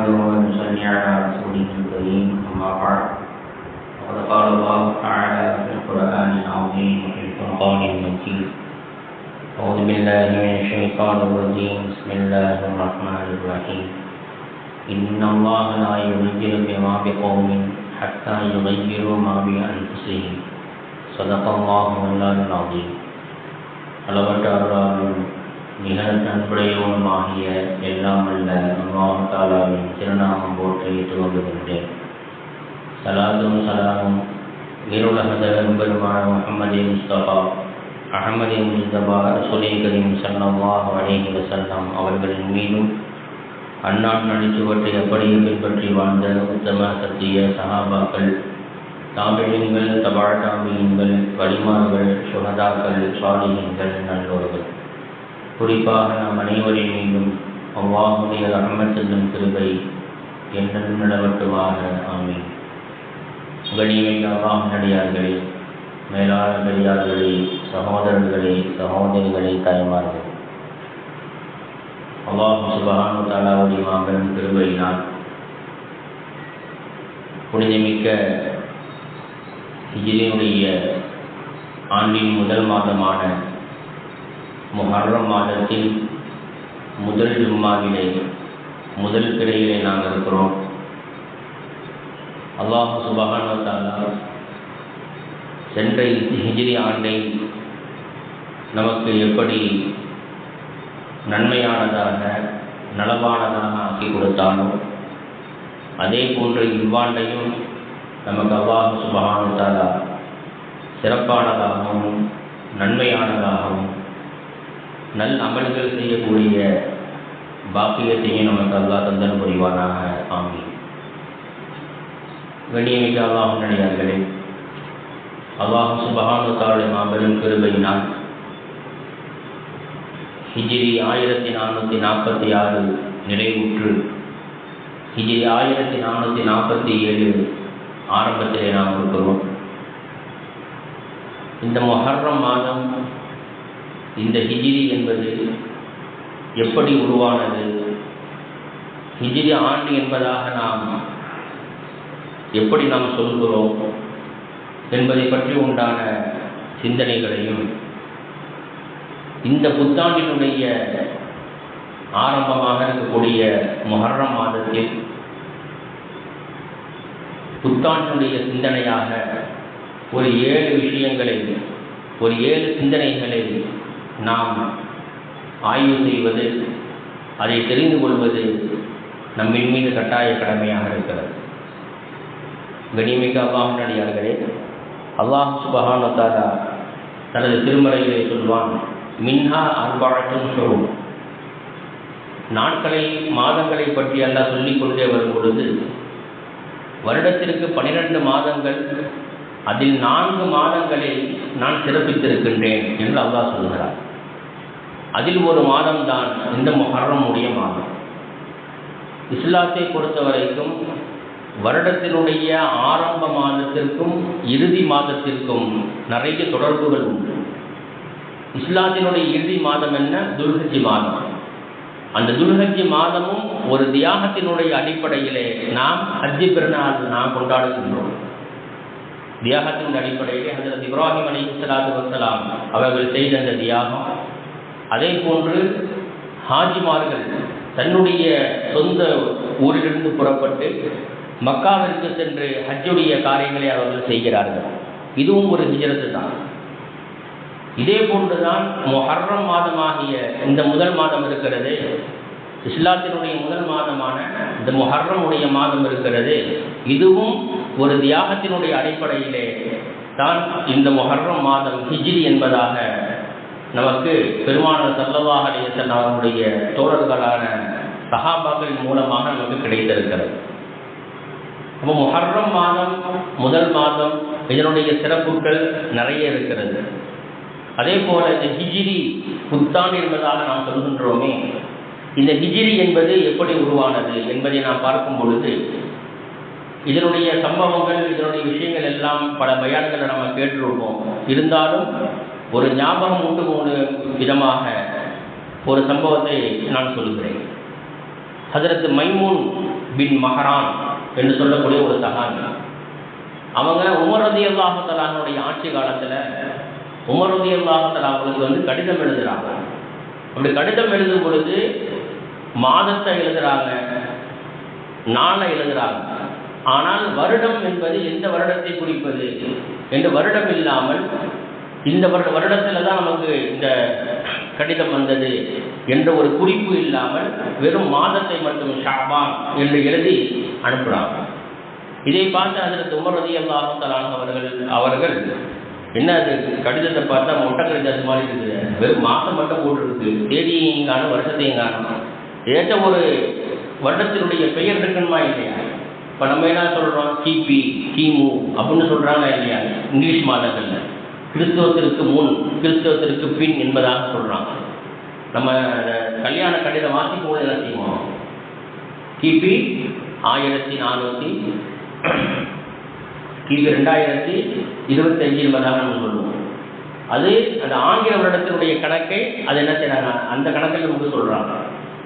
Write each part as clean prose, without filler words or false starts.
نحمده ونصلي على رسوله الكريم أما بعد فقد قال الله تعالى في القرآن العظيم وفي الفرقان المجيد أعوذ بالله من الشيطان الرجيم بسم الله الرحمن الرحيم إن الله لا يغير بما بقوم حتى يغيروا ما بأنفسهم صدق الله مولانا العظيم. அளவற்ற அருளாளரும் நிகழ்ந்த அன்புடையவனுமாகிய எல்லாம் அல்ல அல்லாஹ் தஆலாவின் திருநாமம் போற்றி துவங்குகின்றேன். சலாத்தும் சலாமும் ஈருலக பெருமான முஹம்மது முஸ்தபா அஹமது முஸ்தபா ரசூலே கரீம் ஸல்லல்லாஹு அலைஹி வஸல்லம் அவர்களின் மீதும் அன்னான் நடிச்சுவற்றை அப்படியே பின்பற்றி வாழ்ந்த உத்தம சத்திய சஹாபாக்கள், தாபிஈன்கள், தபா தாபிஈன்கள், வலிமார்கள், சுஹதாக்கள், சாலிஹீன்கள், நல்லோர்கள், குறிப்பாக நாம் அனைவரின் மீதும் அல்லாஹ்வுடைய ரஹ்மத் என்னும் கிருபை என்றும் நிலவட்டுமாக. ஆமீன். கண்ணியமிக்க அல்லாஹ் நடிகார்களே, மேலான பெரியார்களே, சகோதரர்களே, சகோதரிகளே, தாய்மார்களே, அல்லாஹ் சுப்ஹானஹு வ தஆலாவுடைய மாபெரும் கிருபையினால் புனிதமிக்க ஹிஜ்ரியுடைய ஆண்டின் முதல் மாதமான முஹர்ரம் மாதத்தில் முதல் ஜும்மாவிலே முதல் பிறையிலே நாங்கள் இருக்கிறோம். அல்லாஹ் சுப்ஹானஹு வ தஆலா சென்ற ஹிஜ்ரி ஆண்டை நமக்கு எப்படி நன்மையானதாக நலவானதாக ஆக்கி கொடுத்தானோ அதே போன்று இவ்வாண்டையும் நமக்கு அல்லாஹ் சுப்ஹானஹு வ தஆலா சிறப்பானதாகவும் நன்மையானதாகவும் நல் அமல்கள் செய்யக்கூடிய பாக்கியத்தையும் நமக்கு அல்லாஹ் தந்தல் புரிவானாக. ஆமீன். கண்ணியமிக்க அல்லாஹ் நடிகார்களே, அல்லாஹ் சுப்ஹானஹு வ தஆலா மாபெரும் கிருபையினால் ஹிஜ்ரி 1446 நிறைவுற்று ஹிஜ்ரி 1447 ஆரம்பத்திலே நாம் இருக்கிறோம். இந்த முஹர்ரம் மாதம், இந்த ஹிஜ்ரி என்பது எப்படி உருவானது, ஹிஜ்ரி ஆண்டு என்பதாக நாம் எப்படி நாம் சொல்கிறோம் என்பதை பற்றி உண்டான சிந்தனைகளையும், இந்த புத்தாண்டினுடைய ஆரம்பமாக இருக்கக்கூடிய முஹர்ரம் மாதத்தில் புத்தாண்டினுடைய சிந்தனையாக ஒரு 7 விஷயங்களை, ஒரு 7 சிந்தனைகளை நாம் ஆய்வு செய்வது, அதை தெரிந்து கொள்வது நம்மின் மீது கட்டாய கடமையாக இருக்கிறது. கண்ணியமிக்க அல்லாஹ் நடிகார்களே, அல்லாஹ் சுப்ஹானஹு வ தஆலா தனது திருமறையிலே சொல்வான், மின்ஹா அர்பஅத்துன் ஷுஹூர். நாட்களை, மாதங்களை பற்றி அல்லாஹ் சொல்லிக் கொண்டே வரும் பொழுது வருடத்திற்கு 12 மாதங்கள், அதில் 4 மாதங்களை நான் சிறப்பித்திருக்கின்றேன் என்று அல்லாஹ் சொல்கிறார். அதில் ஒரு மாதம்தான் இந்த முஹர்ரமுடைய மாதம். இஸ்லாத்தை பொறுத்தவரைக்கும் வருடத்தினுடைய ஆரம்ப மாதத்திற்கும் இறுதி மாதத்திற்கும் நிறைய தொடர்புகள் உண்டு. இஸ்லாத்தினுடைய இறுதி மாதம் என்ன? துல்ஹஜ் மாதம். அந்த துல்ஹஜ் மாதமும் ஒரு தியாகத்தினுடைய அடிப்படையிலே நாம் ஹஜ்ஜி பெருநாள் நாம் கொண்டாடுகின்றோம். தியாகத்தின் அடிப்படையிலே ஹஜ்ரத் இப்ராஹிம் அலைஹிஸ்ஸலாத்து வஸ்ஸலாம் அவர்கள் செய்த அந்த தியாகம், அதே போன்று ஹாஜிமார்கள் தன்னுடைய சொந்த ஊரிலிருந்து புறப்பட்டு மக்காவிற்கு சென்று ஹஜ்ஜுடைய காரியங்களை அவர்கள் செய்கிறார்கள். இதுவும் ஒரு ஹிஜ்ரத்து தான். இதே போன்றுதான் முஹர்ரம் மாதமாகிய இந்த முதல் மாதம் இருக்கிறது, இஸ்லாத்தினுடைய முதல் மாதமான இந்த முஹர்ரமுடைய மாதம் இருக்கிறது, இதுவும் ஒரு தியாகத்தினுடைய அடிப்படையிலே தான் இந்த முஹர்ரம் மாதம் ஹிஜ்ரி என்பதாக நமக்கு பெருமானார் ஸல்லல்லாஹு அலைஹி வஸல்லம் அவருடைய தோழர்களான சஹாபாக்களின் மூலமாக நமக்கு கிடைத்திருக்கிறது. அப்போ முஹர்ரம் மாதம் முதல் மாதம், இதனுடைய சிறப்புகள் நிறைய இருக்கிறது. அதே போல இந்த ஹிஜ்ரி புத்தாண்டு என்பதாக நாம் சொல்கின்றோமே, இந்த ஹிஜ்ரி என்பது எப்படி உருவானது என்பதை நாம் பார்க்கும் பொழுது இதனுடைய சம்பவங்கள், இதனுடைய விஷயங்கள் எல்லாம் பல பயான்களை நம்ம கேட்டிருப்போம். இருந்தாலும் ஒரு ஞாபகம் உண்டு விதமாக ஒரு சம்பவத்தை நான் சொல்கிறேன். ஹஜ்ரத் மைமூன் பின் மஹரான் என்று சொல்லக்கூடிய ஒரு சஹாபி. அவங்க உமர் ரலியல்லாஹு தஆலா அன்ஹுடைய ஆட்சி காலத்தில் உமர் ரலியல்லாஹு தஆலா அவங்களுக்கு கடிதம் எழுதுகிறாங்க. அப்படி கடிதம் எழுதும் பொழுது மாதத்தை எழுதுகிறாங்க, நாளை எழுதுகிறாங்க. ஆனால் வருடம் என்பது எந்த வருடத்தை குறிப்பது என்று வருடம் இல்லாமல் இந்த வருடத்தில் தான் நமக்கு இந்த கடிதம் வந்தது என்ற ஒரு குறிப்பு இல்லாமல் வெறும் மாதத்தை மட்டும் ஷாபான் என்று எழுதி அனுப்புகிறாங்க. இதை பார்த்து ஹஜ்ரத் உமர் ரலியல்லாஹு தஆலா அவர்கள் என்ன அது கடிதத்தை பார்த்தா மொட்டை கடிதம் மாதிரி இருக்குது, வெறும் மாதம் மட்டும் போட்டுருக்கு, தேதியையும் காணும் வருஷத்தையும் காணும், ஏற்ற ஒரு வருடத்தினுடைய பெயர் இருக்கணுமா இல்லையா? இப்போ நம்ம என்ன சொல்கிறோம், கிபி கிமு அப்படின்னு சொல்கிறாங்க இல்லையா இங்கிலீஷ் மாதங்களில். கிறிஸ்தவத்திற்கு முன் கிறிஸ்தவத்திற்கு பின் என்பதாக சொல்கிறாங்க. நம்ம கல்யாண கடிதம் வாசிக்கும் போது என்ன செய்வோம், கிபி 1400 கிபி 2025 என்பதாக நம்ம சொல்லுவோம். அது அந்த ஆங்கில வருடத்தினுடைய கணக்கை அது என்ன செய்யறாங்க, அந்த கணக்கில் நமக்கு சொல்கிறாங்க.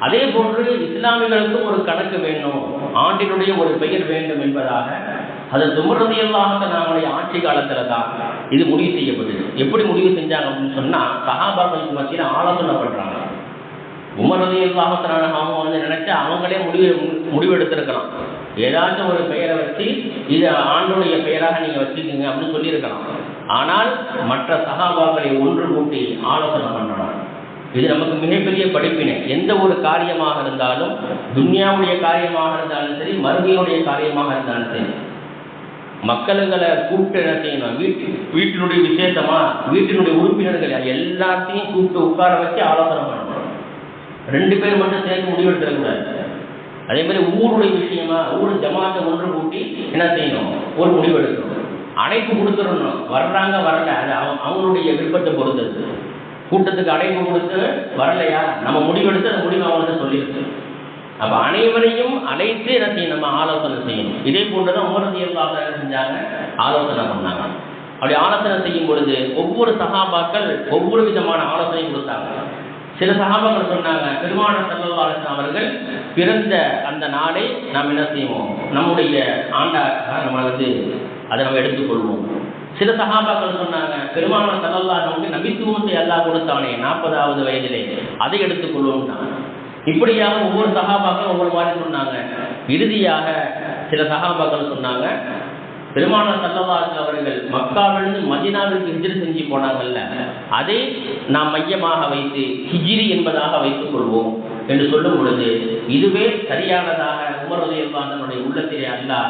அதே போன்று இஸ்லாமியர்களுக்கும் ஒரு கணக்கு வேணும், ஆண்டினுடைய ஒரு பெயர் வேண்டும் என்பதாக அது உமர் ரலியல்லாஹு தஆலாவுடைய ஆட்சி காலத்தில் தான் இது முடிவு செய்யப்பட்டது. எப்படி முடிவு செஞ்சாங்க அப்படின்னு சொன்னால், சஹாபாக்களுக்கு மத்தியில் ஆலோசனை பண்ணுறாங்க. உமர் ரலியல்லாஹு தஆலா அவங்க நினைச்சா அவங்களே முடிவு எடுத்திருக்கலாம், ஏதாச்சும் ஒரு பெயரை வச்சு இது ஆண்டுடைய பெயராக நீங்கள் வச்சுக்கோங்க அப்படின்னு சொல்லியிருக்கலாம். ஆனால் மற்ற சஹாபாக்களை ஒன்று கூட்டி ஆலோசனை பண்ணுறாங்க. இது நமக்கு மிகப்பெரிய படிப்பினை. எந்த ஒரு காரியமாக இருந்தாலும், துன்யாவுடைய காரியமாக இருந்தாலும் சரி, மறுமையுடைய காரியமாக இருந்தாலும் சரி, மக்களுங்களை கூப்பிட்டு என்ன செய்யணும், வீட்டினுடைய விசேஷமா வீட்டினுடைய உறுப்பினர்கள் எல்லாத்தையும் கூப்பிட்டு உட்கார வச்சு ஆலோசனை பண்ணணும். 2 பேர் மட்டும் சேர்ந்து முடிவெடுத்துடக்கூடாது. அதே மாதிரி ஊருடைய விஷயமா ஊர் ஜமாத்தை ஒன்று கூட்டி என்ன செய்யணும், ஒரு முடிவெடுக்கணும். அழைப்பு கொடுத்துடணும், வர்றாங்க வரல அது அவங்களுடைய விருப்பத்தை பொறுத்தது. கூட்டத்துக்கு அழைப்பு கொடுத்து வரலையா, நம்ம முடிவெடுத்து அந்த முடிவு அவங்கள்ட்ட சொல்லியிருக்கு. அப்போ அனைவரையும் அழைத்து என்ன செய்யணும், நம்ம ஆலோசனை செய்யணும். இதே போன்றுதான் உமர் ரலியல்லாஹு தஆலா செஞ்சாங்க, ஆலோசனை பண்ணாங்க. அப்படி ஆலோசனை செய்யும் பொழுது ஒவ்வொரு சஹாபாக்கள் ஒவ்வொரு விதமான ஆலோசனை கொடுத்தாங்க. சில சஹாபாக்கள் சொன்னாங்க, பெருமானார் ஸல்லல்லாஹு அலைஹி வஸல்லம் அவர்கள் பிறந்த அந்த நாளை நாம் என்ன செய்வோம், நம்முடைய ஆண்டாக நம்ம அதை நம்ம எடுத்துக்கொள்வோம். சில சஹாபாக்கள் சொன்னாங்க, பெருமானார் ஸல்லல்லாஹு அலைஹி வஸல்லம் நபித்துவத்தை அல்லாஹ் கொடுத்தானே 40வது வயதிலே அதை எடுத்துக்கொள்வோம்னாங்க. இப்படியாக ஒவ்வொரு சஹாபாக்கள் ஒவ்வொரு மாதிரி சொன்னாங்க. இறுதியாக சில சஹாபாக்கள் சொன்னாங்க, பெருமானார் ஸல்லல்லாஹு அலைஹி வஸல்லம் அவர்கள் மக்காவிலிருந்து மதீனாவிற்கு ஹிஜ்ரத் செஞ்சு போனாங்கல்ல, அதை நாம் மையமாக வைத்து ஹிஜ்ரி என்பதாக வைத்துக் கொள்வோம் என்று சொல்லும் பொழுது இதுவே சரியானதாக உமர் ரலியல்லாஹு அன்ஹுடைய உள்ளத்திலே அல்லாஹ்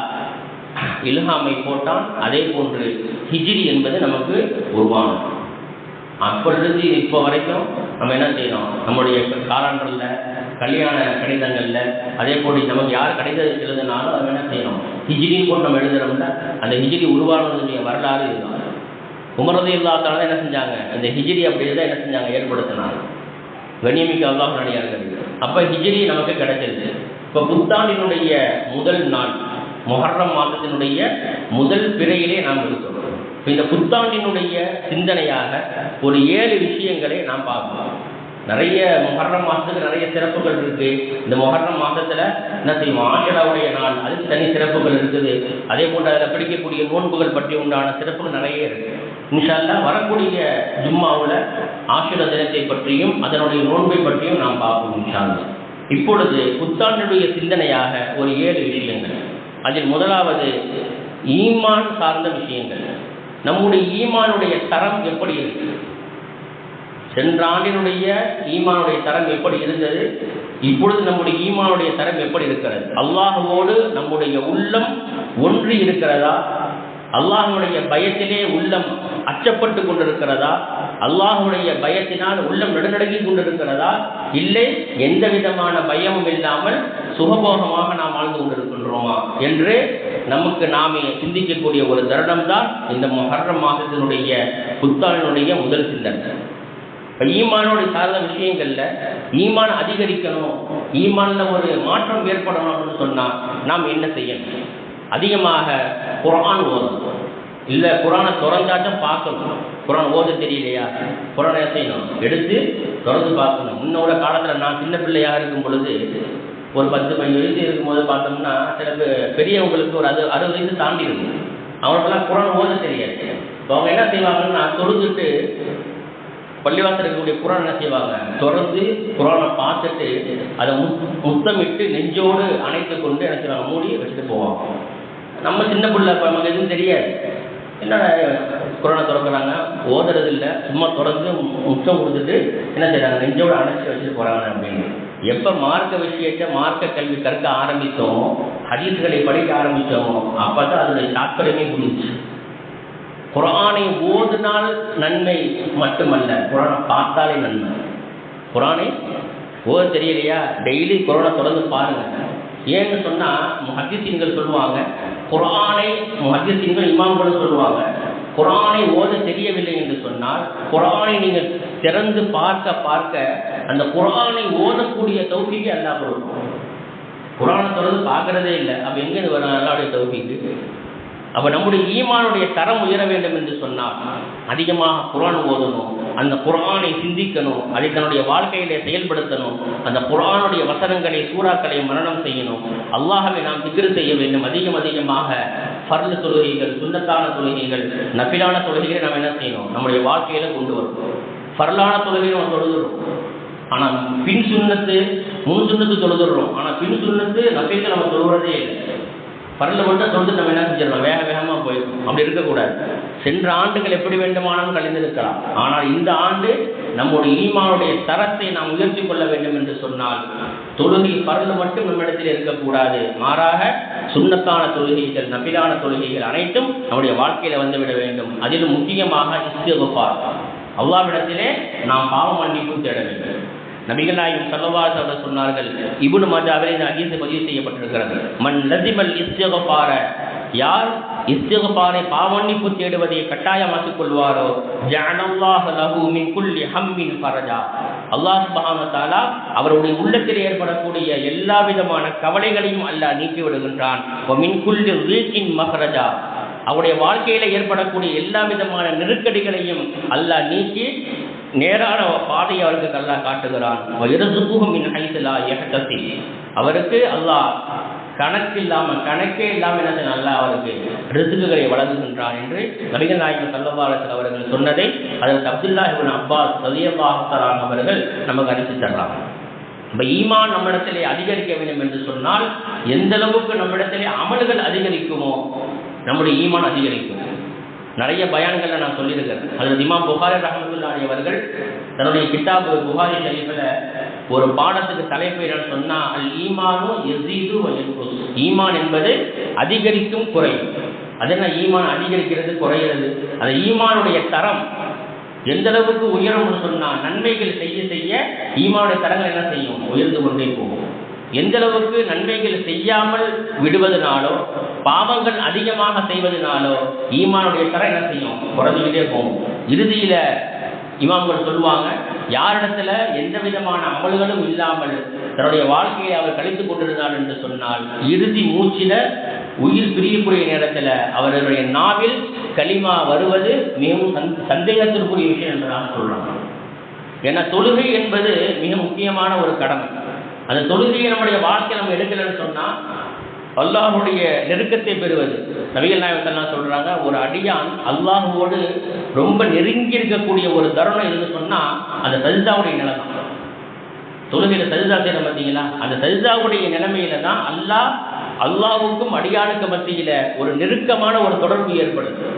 இல்ஹாமை போட்டான். அதே போன்று ஹிஜ்ரி என்பது நமக்கு உருவானது. அப்பொழுது இப்போ வரைக்கும் நம்ம என்ன செய்யணும், நம்முடைய காலண்டரில் கல்யாண கடிதங்களில் அதே போல் நமக்கு யார் கடிதம் எழுதினாலும் நம்ம என்ன செய்யணும், ஹிஜ்ரின்னு போட்டு நம்ம எழுதுறோம்ல, அந்த ஹிஜ்ரி உருவானதுடைய வரலாறு இதுதான். உமர் ரலியல்லாஹு தஆலா என்ன செஞ்சாங்க, அந்த ஹிஜ்ரி அப்படிதான் என்ன செஞ்சாங்க, ஏற்படுத்தினாங்க. கண்ணியமிக்க அல்லாஹ் நல்லடியார்கள், அப்போ ஹிஜ்ரி நமக்கு கிடைச்சிருது. இப்போ புத்தாண்டினுடைய முதல் நாள் முஹர்ரம் மாதத்தினுடைய முதல் பிறையிலே நாம் இருக்கிறோம். இந்த புத்தாண்டினுடைய சிந்தனையாக ஒரு 7 விஷயங்களை நாம் பார்க்கலாம். நிறைய முஹர்ரம் மாதத்துக்கு நிறைய சிறப்புகள் இருக்குது. இந்த முஹர்ரம் மாதத்தில் என்ன செய்வோம், ஆஷிராவுடைய நாள், அதுக்கு தனி சிறப்புகள் இருக்குது. அதே போன்று அதில் பிடிக்கக்கூடிய நோன்புகள் பற்றி உண்டான சிறப்புகள் நிறைய இருக்குது. இன்ஷா அல்லாஹ் வரக்கூடிய ஜும்மாவில் ஆஷிரா தினத்தை பற்றியும் அதனுடைய நோன்பை பற்றியும் நாம் பார்ப்போம் இன்ஷா அல்லாஹ். இப்பொழுது புத்தாண்டுடைய சிந்தனையாக ஒரு 7 விஷயங்கள். அதில் முதலாவது ஈமான் சார்ந்த விஷயங்கள். நம்முடைய ஈமானுடைய தரம் எப்படி இருக்கு, சென்ற ஆண்டினுடைய ஈமானுடைய தரம் எப்படி இருந்தது, இப்பொழுது நம்முடைய ஈமானுடைய தரம் எப்படி இருக்கிறது, அல்லாஹ்வோடு நம்முடைய உள்ளம் ஒன்றி இருக்கிறதா, அல்லாஹ்வுடைய பயத்திலே உள்ளம் அச்சப்பட்டு கொண்டிருக்கிறதா, அல்லாஹ்வுடைய பயத்தினால் உள்ளம் நடுநடுங்கி கொண்டிருக்கிறதா, இல்லை எந்த விதமான பயமும் இல்லாமல் சுகபோகமாக நாம் வாழ்ந்து கொண்டிருக்கின்றோமா என்று நமக்கு நாமே சிந்திக்கக்கூடிய ஒரு தருணம் தான் இந்த முஹர்ரம் மாதத்தினுடைய புத்தாண்டினுடைய முதல் சிந்தனை. ஈமானோட சார்ந்த விஷயங்கள்ல ஈமான் அதிகரிக்கணும், ஈமான்ல ஒரு மாற்றம் ஏற்படணும் அப்படின்னு சொன்னால் நாம் என்ன செய்யணும், அதிகமாக குர்ஆன் ஓதணும். இல்லை குர்ஆனை திறந்தாச்சும் பார்க்கணும். குர்ஆன் ஓத தெரியலையா, குர்ஆனை செய்யணும், எடுத்து திறந்து பார்க்கணும். முன்னோட காலத்தில் நான் சின்ன பிள்ளையாக இருக்கும் பொழுது ஒரு 10-15 வயசு இருக்கும்போது பார்த்தோம்னா சில பெரியவங்களுக்கு ஒரு 60 வயசு தாண்டி இருக்கும். அவங்களுக்கெல்லாம் குரான் ஓத தெரியாது. இப்போ அவங்க என்ன செய்வாங்கன்னா தொழுதுட்டு பள்ளிவாசல் இருக்கக்கூடிய குரான் என்ன செய்வாங்க, தொடர்ந்து குரானை பார்த்துட்டு அதை முத்தமிட்டு நெஞ்சோடு அணைத்து கொண்டு என்ன செய்வாங்க, மூடி வச்சுட்டு போவாங்க. நம்ம சின்ன பிள்ளை நமக்கு எதுவும் தெரியாது, என்ன குரானை திறக்கிறாங்க, ஓதுறது இல்லை, சும்மா தொடர்ந்து முத்தம் கொடுத்துட்டு என்ன செய்கிறாங்க, நெஞ்சோடு அணைச்சி வச்சுட்டு போகிறாங்க அப்படின்னு. எப்போ மார்க்க விஷயத்தை மார்க்க கல்வி கற்க ஆரம்பித்தோம், ஹதீஸ்களை படிக்க ஆரம்பித்தோம், அப்போ தான் அதனுடைய தாற்பயமே புரிஞ்சிச்சு. குரானை ஓதுனால் நன்மை மட்டுமல்ல, குரானை பார்த்தாலே நன்மை. குரானை ஓத தெரியலையா, டெய்லி குரானை தொடர்ந்து பாருங்க. ஏன்னு சொன்னால் முஹத்திஸீன்கள் சொல்லுவாங்க, குரானை முஹத்திஸீன்கள் இமாம்களும் சொல்லுவாங்க, குரானை ஓத தெரியவில்லை என்று சொன்னால் குரானை நீங்கள் திறந்து பார்க்க பார்க்க அந்த குரானை ஓதக்கூடிய தௌஃபீகை அல்லாஹ் கொடுக்கும். குரானை தொடர்ந்து பார்க்கறதே இல்லை, அப்போ எங்கேருந்து வரும் அல்லாஹ்வுடைய தௌஃபீக்கு? அப்போ நம்முடைய ஈமானுடைய தரம் உயர வேண்டும் என்று சொன்னால் அதிகமாக குரான் ஓதணும், அந்த குரானை சிந்திக்கணும், அதை தன்னுடைய வாழ்க்கையிலே செயல்படுத்தணும், அந்த குரானுடைய வசனங்களை சூறாக்களை மரணம் செய்யணும், அல்லாஹ்வை நாம் திக்ர் செய்ய வேண்டும். அதிகமாக ஃபர்து தொழுகைகள், சுன்னத்தான தொழுகைகள், நஃபிலான தொழுகைகளை நாம் என்ன செய்யணும், நம்முடைய வாழ்க்கையில் கொண்டு வரணும். ஃபர்லான தொழுகையை நம்ம தொழுதுறோம், ஆனால் பின் சுன்னத்து முன் சுன்னத்து தொழுதுறோம், ஆனால் பின் சுன்னத்து நஃபிலுக்கு நம்ம தொழுகிறதே இல்லை. பரல மட்டும் தொழுது நம்ம என்ன செஞ்சிடலாம், வேகமாக போயிருக்கோம். அப்படி இருக்கக்கூடாது. சென்ற ஆண்டுகள் எப்படி வேண்டுமானாலும் கழிந்திருக்கலாம், ஆனால் இந்த ஆண்டு நம்முடைய ஈமானுடைய தரத்தை நாம் உயர்த்தி கொள்ள வேண்டும் என்று சொன்னால் தொழுகை பரல மட்டும் நம்மிடத்தில் இருக்கக்கூடாது, மாறாக சுன்னத்தான தொழுகைகள், நபிலான தொழுகைகள் அனைத்தும் நம்முடைய வாழ்க்கையில் வந்துவிட வேண்டும். அதிலும் முக்கியமாக இஸ்திக்ஃபார், அல்லாஹ்விடத்திலே நாம் பாவ மன்னிப்பு தேட வேண்டும். நபிகள் நாயகம் ஸல்லல்லாஹு அலைஹி வஸல்லம் சொன்னார்கள், இப்னு மாஜாவில் இந்த ஹதீஸ் பதிவு செய்யப்பட்டிருக்கிறது, மன் லஸிமல் இஸ்திக்ஃபார, யார் இஸ்திக்ஃபாரை பாவமன்னிப்பு தேடுவதை கட்டாயமாக்கிக் கொள்வாரோ ஜஅலல்லாஹு லஹு மின் குல்லி ஹம்மின் ஃபரஜா, அல்லாஹ் சுப்ஹானஹு வ தஆலா அவருடைய உள்ளத்தில் ஏற்படக்கூடிய எல்லா விதமான கவலைகளையும் அல்லாஹ் நீக்கி விடுகின்றான். வ மின் குல்லி ரீகின் மஹ்ரஜா, அவருடைய வாழ்க்கையில ஏற்படக்கூடிய எல்லா விதமான நெருக்கடிகளையும் அல்லாஹ் நீக்கி நேரான பாதையை அவருக்கு அல்லாஹ் காட்டுகிறான். அவருக்கு அல்லாஹ் கணக்கே இல்லாமல் என்ன நல்லா அவருக்கு ரிஸ்குகளை வழங்குகின்றான் என்று நபிகள் நாயகம் ஸல்லல்லாஹு அலைஹி வஸல்லம் அவர்கள் சொன்னதை அதற்கு அப்துல்லாஹ் இப்னு அப்பாஸ் ரலியல்லாஹு தஆலா அவர்கள் நமக்கு அறிவித்து தர்றாங்க. இப்போ ஈமான் நம்மிடத்திலே அதிகரிக்க வேண்டும் என்று சொன்னால் எந்த அளவுக்கு நம்மிடத்திலே அமல்கள் அதிகரிக்குமோ நம்முடைய ஈமான் அதிகரிக்கும். நிறைய பயான்களை நான் சொல்லியிருக்கிறேன். அதில் இமாம் புகாரி ரஹ்மத்துல்லாஹி அவர்கள் தன்னுடைய கிதாப் புகாரி ஷரீஃபில் ஒரு பாடத்துக்கு தலைப்பு என்னன்னு சொன்னால், அல் ஈமானு யஸீது வ யன்குஸ், ஈமான் என்பது அதிகரிக்கும் குறையும். அது என்ன ஈமான் அதிகரிக்கிறது குறைகிறது? அந்த ஈமானுடைய தரம் எந்த அளவுக்கு உயரும்னு சொன்னால் நன்மைகள் செய்ய செய்ய ஈமானுடைய தரங்கள் என்ன செய்யும், உயர்ந்து கொண்டே போகும். எந்த அளவுக்கு நன்மைகள் செய்யாமல் விடுவதனாலோ பாவங்கள் அதிகமாக செய்வதனாலோ ஈமானுடைய தரம் என்ன செய்யும், குறைஞ்சிக்கிட்டே போகும். இறுதியில் இமாம்கள் சொல்லுவாங்க, யாரிடத்துல எந்த விதமான அமல்களும் இல்லாமல் தன்னுடைய வாழ்க்கையை அவர் கழித்து கொண்டிருந்தார் என்று சொன்னால் இறுதி மூச்சில உயிர் பிரியக்கூடிய நேரத்தில் அவர்களுடைய நாவில் கலிமா வருவது மிகவும் சந்தேகத்திற்குரிய விஷயம் என்றுதான் சொல்றாங்க. ஏன்னா தொழுகை என்பது மிக முக்கியமான ஒரு கடமை. அந்த தொழுகையை நம்முடைய வாழ்க்கை நம்ம எடுக்கலன்னு சொன்னால் அல்லாஹுடைய நெருக்கத்தை பெறுவது. நபிகள் நாயகம் ஸல்லல்லாஹு சொல்றாங்க, ஒரு அடியான் அல்லாஹுவோடு ரொம்ப நெருங்கி இருக்கக்கூடிய ஒரு தருணம் எதுன்னு சொன்னால் அந்த சஜ்தாவுடைய நிலைமை. தொழுகையில் சஜ்தா செய்யணும் பார்த்தீங்களா, அந்த சஜ்தாவுடைய நிலைமையில தான் அல்லாஹுக்கும் அடியானுக்கு மத்தியில் ஒரு நெருக்கமான ஒரு தொடர்பு ஏற்படுது.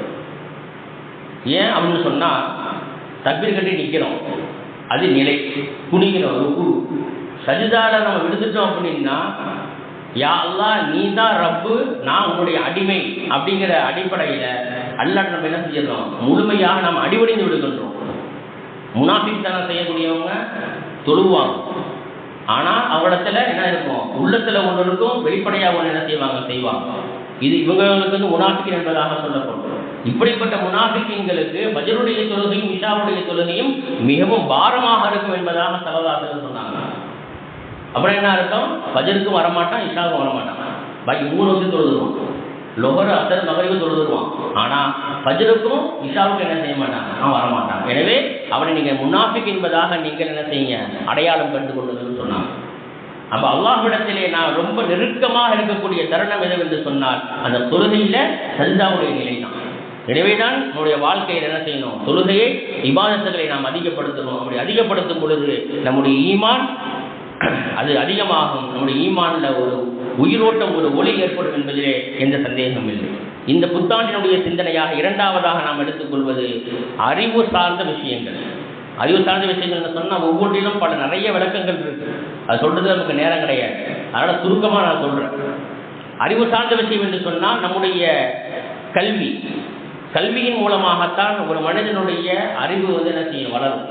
ஏன் அப்படின்னு சொன்னால் தக்பீர் கட்டி நிற்கிறோம், அது நிலை, குனிக்கிறோம், ருக்கு. சஜ்தால நம்ம விடுத்துட்டோம் அப்படின்னா யா அல்லாஹ் நீ தான் ரப்பு, நான் உன்னுடைய அடிமை அப்படிங்கிற அடிப்படையில் அல்லாஹ் நம்ம என்ன செஞ்சிடறோம், முழுமையாக நாம் அடிபணிந்து விடுகின்றோம். முனாஃபிக்தனம் செய்யக்கூடியவங்க தொழுவாங்க, ஆனால் அவரிடத்துல என்ன இருக்கும், உள்ளத்தில் ஒன்று இருக்கும், வெளிப்படையாக ஒன்று என்ன செய்வாங்க. இது இவங்களுக்கு வந்து முனாஃபிக் என்பதாக சொல்லப்படும். இப்படிப்பட்ட முனாஃபிக்களுக்கு ஃபஜ்ருடைய தொழுகையும் இஷாவுடைய தொழுகையும் மிகவும் பாரமாக இருக்கும் என்பதாக ஸல்லல்லாஹு அலைஹி சொன்னாங்க. அப்புறம் என்ன அர்த்தம், ஃபஜ்ருக்கும் வரமாட்டான், இஷாவுக்கும் வரமாட்டான், பாக்கி 3 வந்து தொழுதுருவான். லொஹர் அசர் மகரிபு தொழுதுருவான், ஆனால் ஃபஜ்ருக்கும் இஷாவுக்கும் என்ன செய்ய மாட்டாங்க, அவன் வரமாட்டான். எனவே அவனை நீங்கள் முனாஃபிக் என்பதாக நீங்கள் என்ன செய்யுங்க, அடையாளம் கண்டு கொள்ளுங்கன்னு சொன்னாங்க. அப்போ அல்லாஹ்விடத்திலே நான் ரொம்ப நெருக்கமாக இருக்கக்கூடிய தருணம் எதுவென்று சொன்னால் அந்த தொழுகையில் சஜ்தாவுடைய நிலை தான். எனவேதான் நம்முடைய வாழ்க்கையில் என்ன செய்யணும், தொழுகையை இபாதத்துகளை நாம் அதிகப்படுத்தணும். அப்படி அதிகப்படுத்தும் பொழுது நம்முடைய ஈமான் அது அதிகமாகும். நம்முடைய ஈமானில் ஒரு உயிரோட்டம், ஒரு ஒளி ஏற்படும் என்பதிலே எந்த சந்தேகமும் இல்லை. இந்த புத்தாண்டினுடைய சிந்தனையாக இரண்டாவதாக நாம் எடுத்துக்கொள்வது அறிவு சார்ந்த விஷயங்கள். அறிவு சார்ந்த விஷயங்கள் சொன்னால் ஒவ்வொன்றிலும் நிறைய விளக்கங்கள் இருக்கு. அது சொல்றது நமக்கு நேரம் கிடையாது. அதனால் சுருக்கமாக நான் சொல்கிறேன். அறிவு சார்ந்த விஷயம் என்று சொன்னால் நம்முடைய கல்வியின் மூலமாகத்தான் ஒரு மனிதனுடைய அறிவு என்ன செய்யும், வளரும்.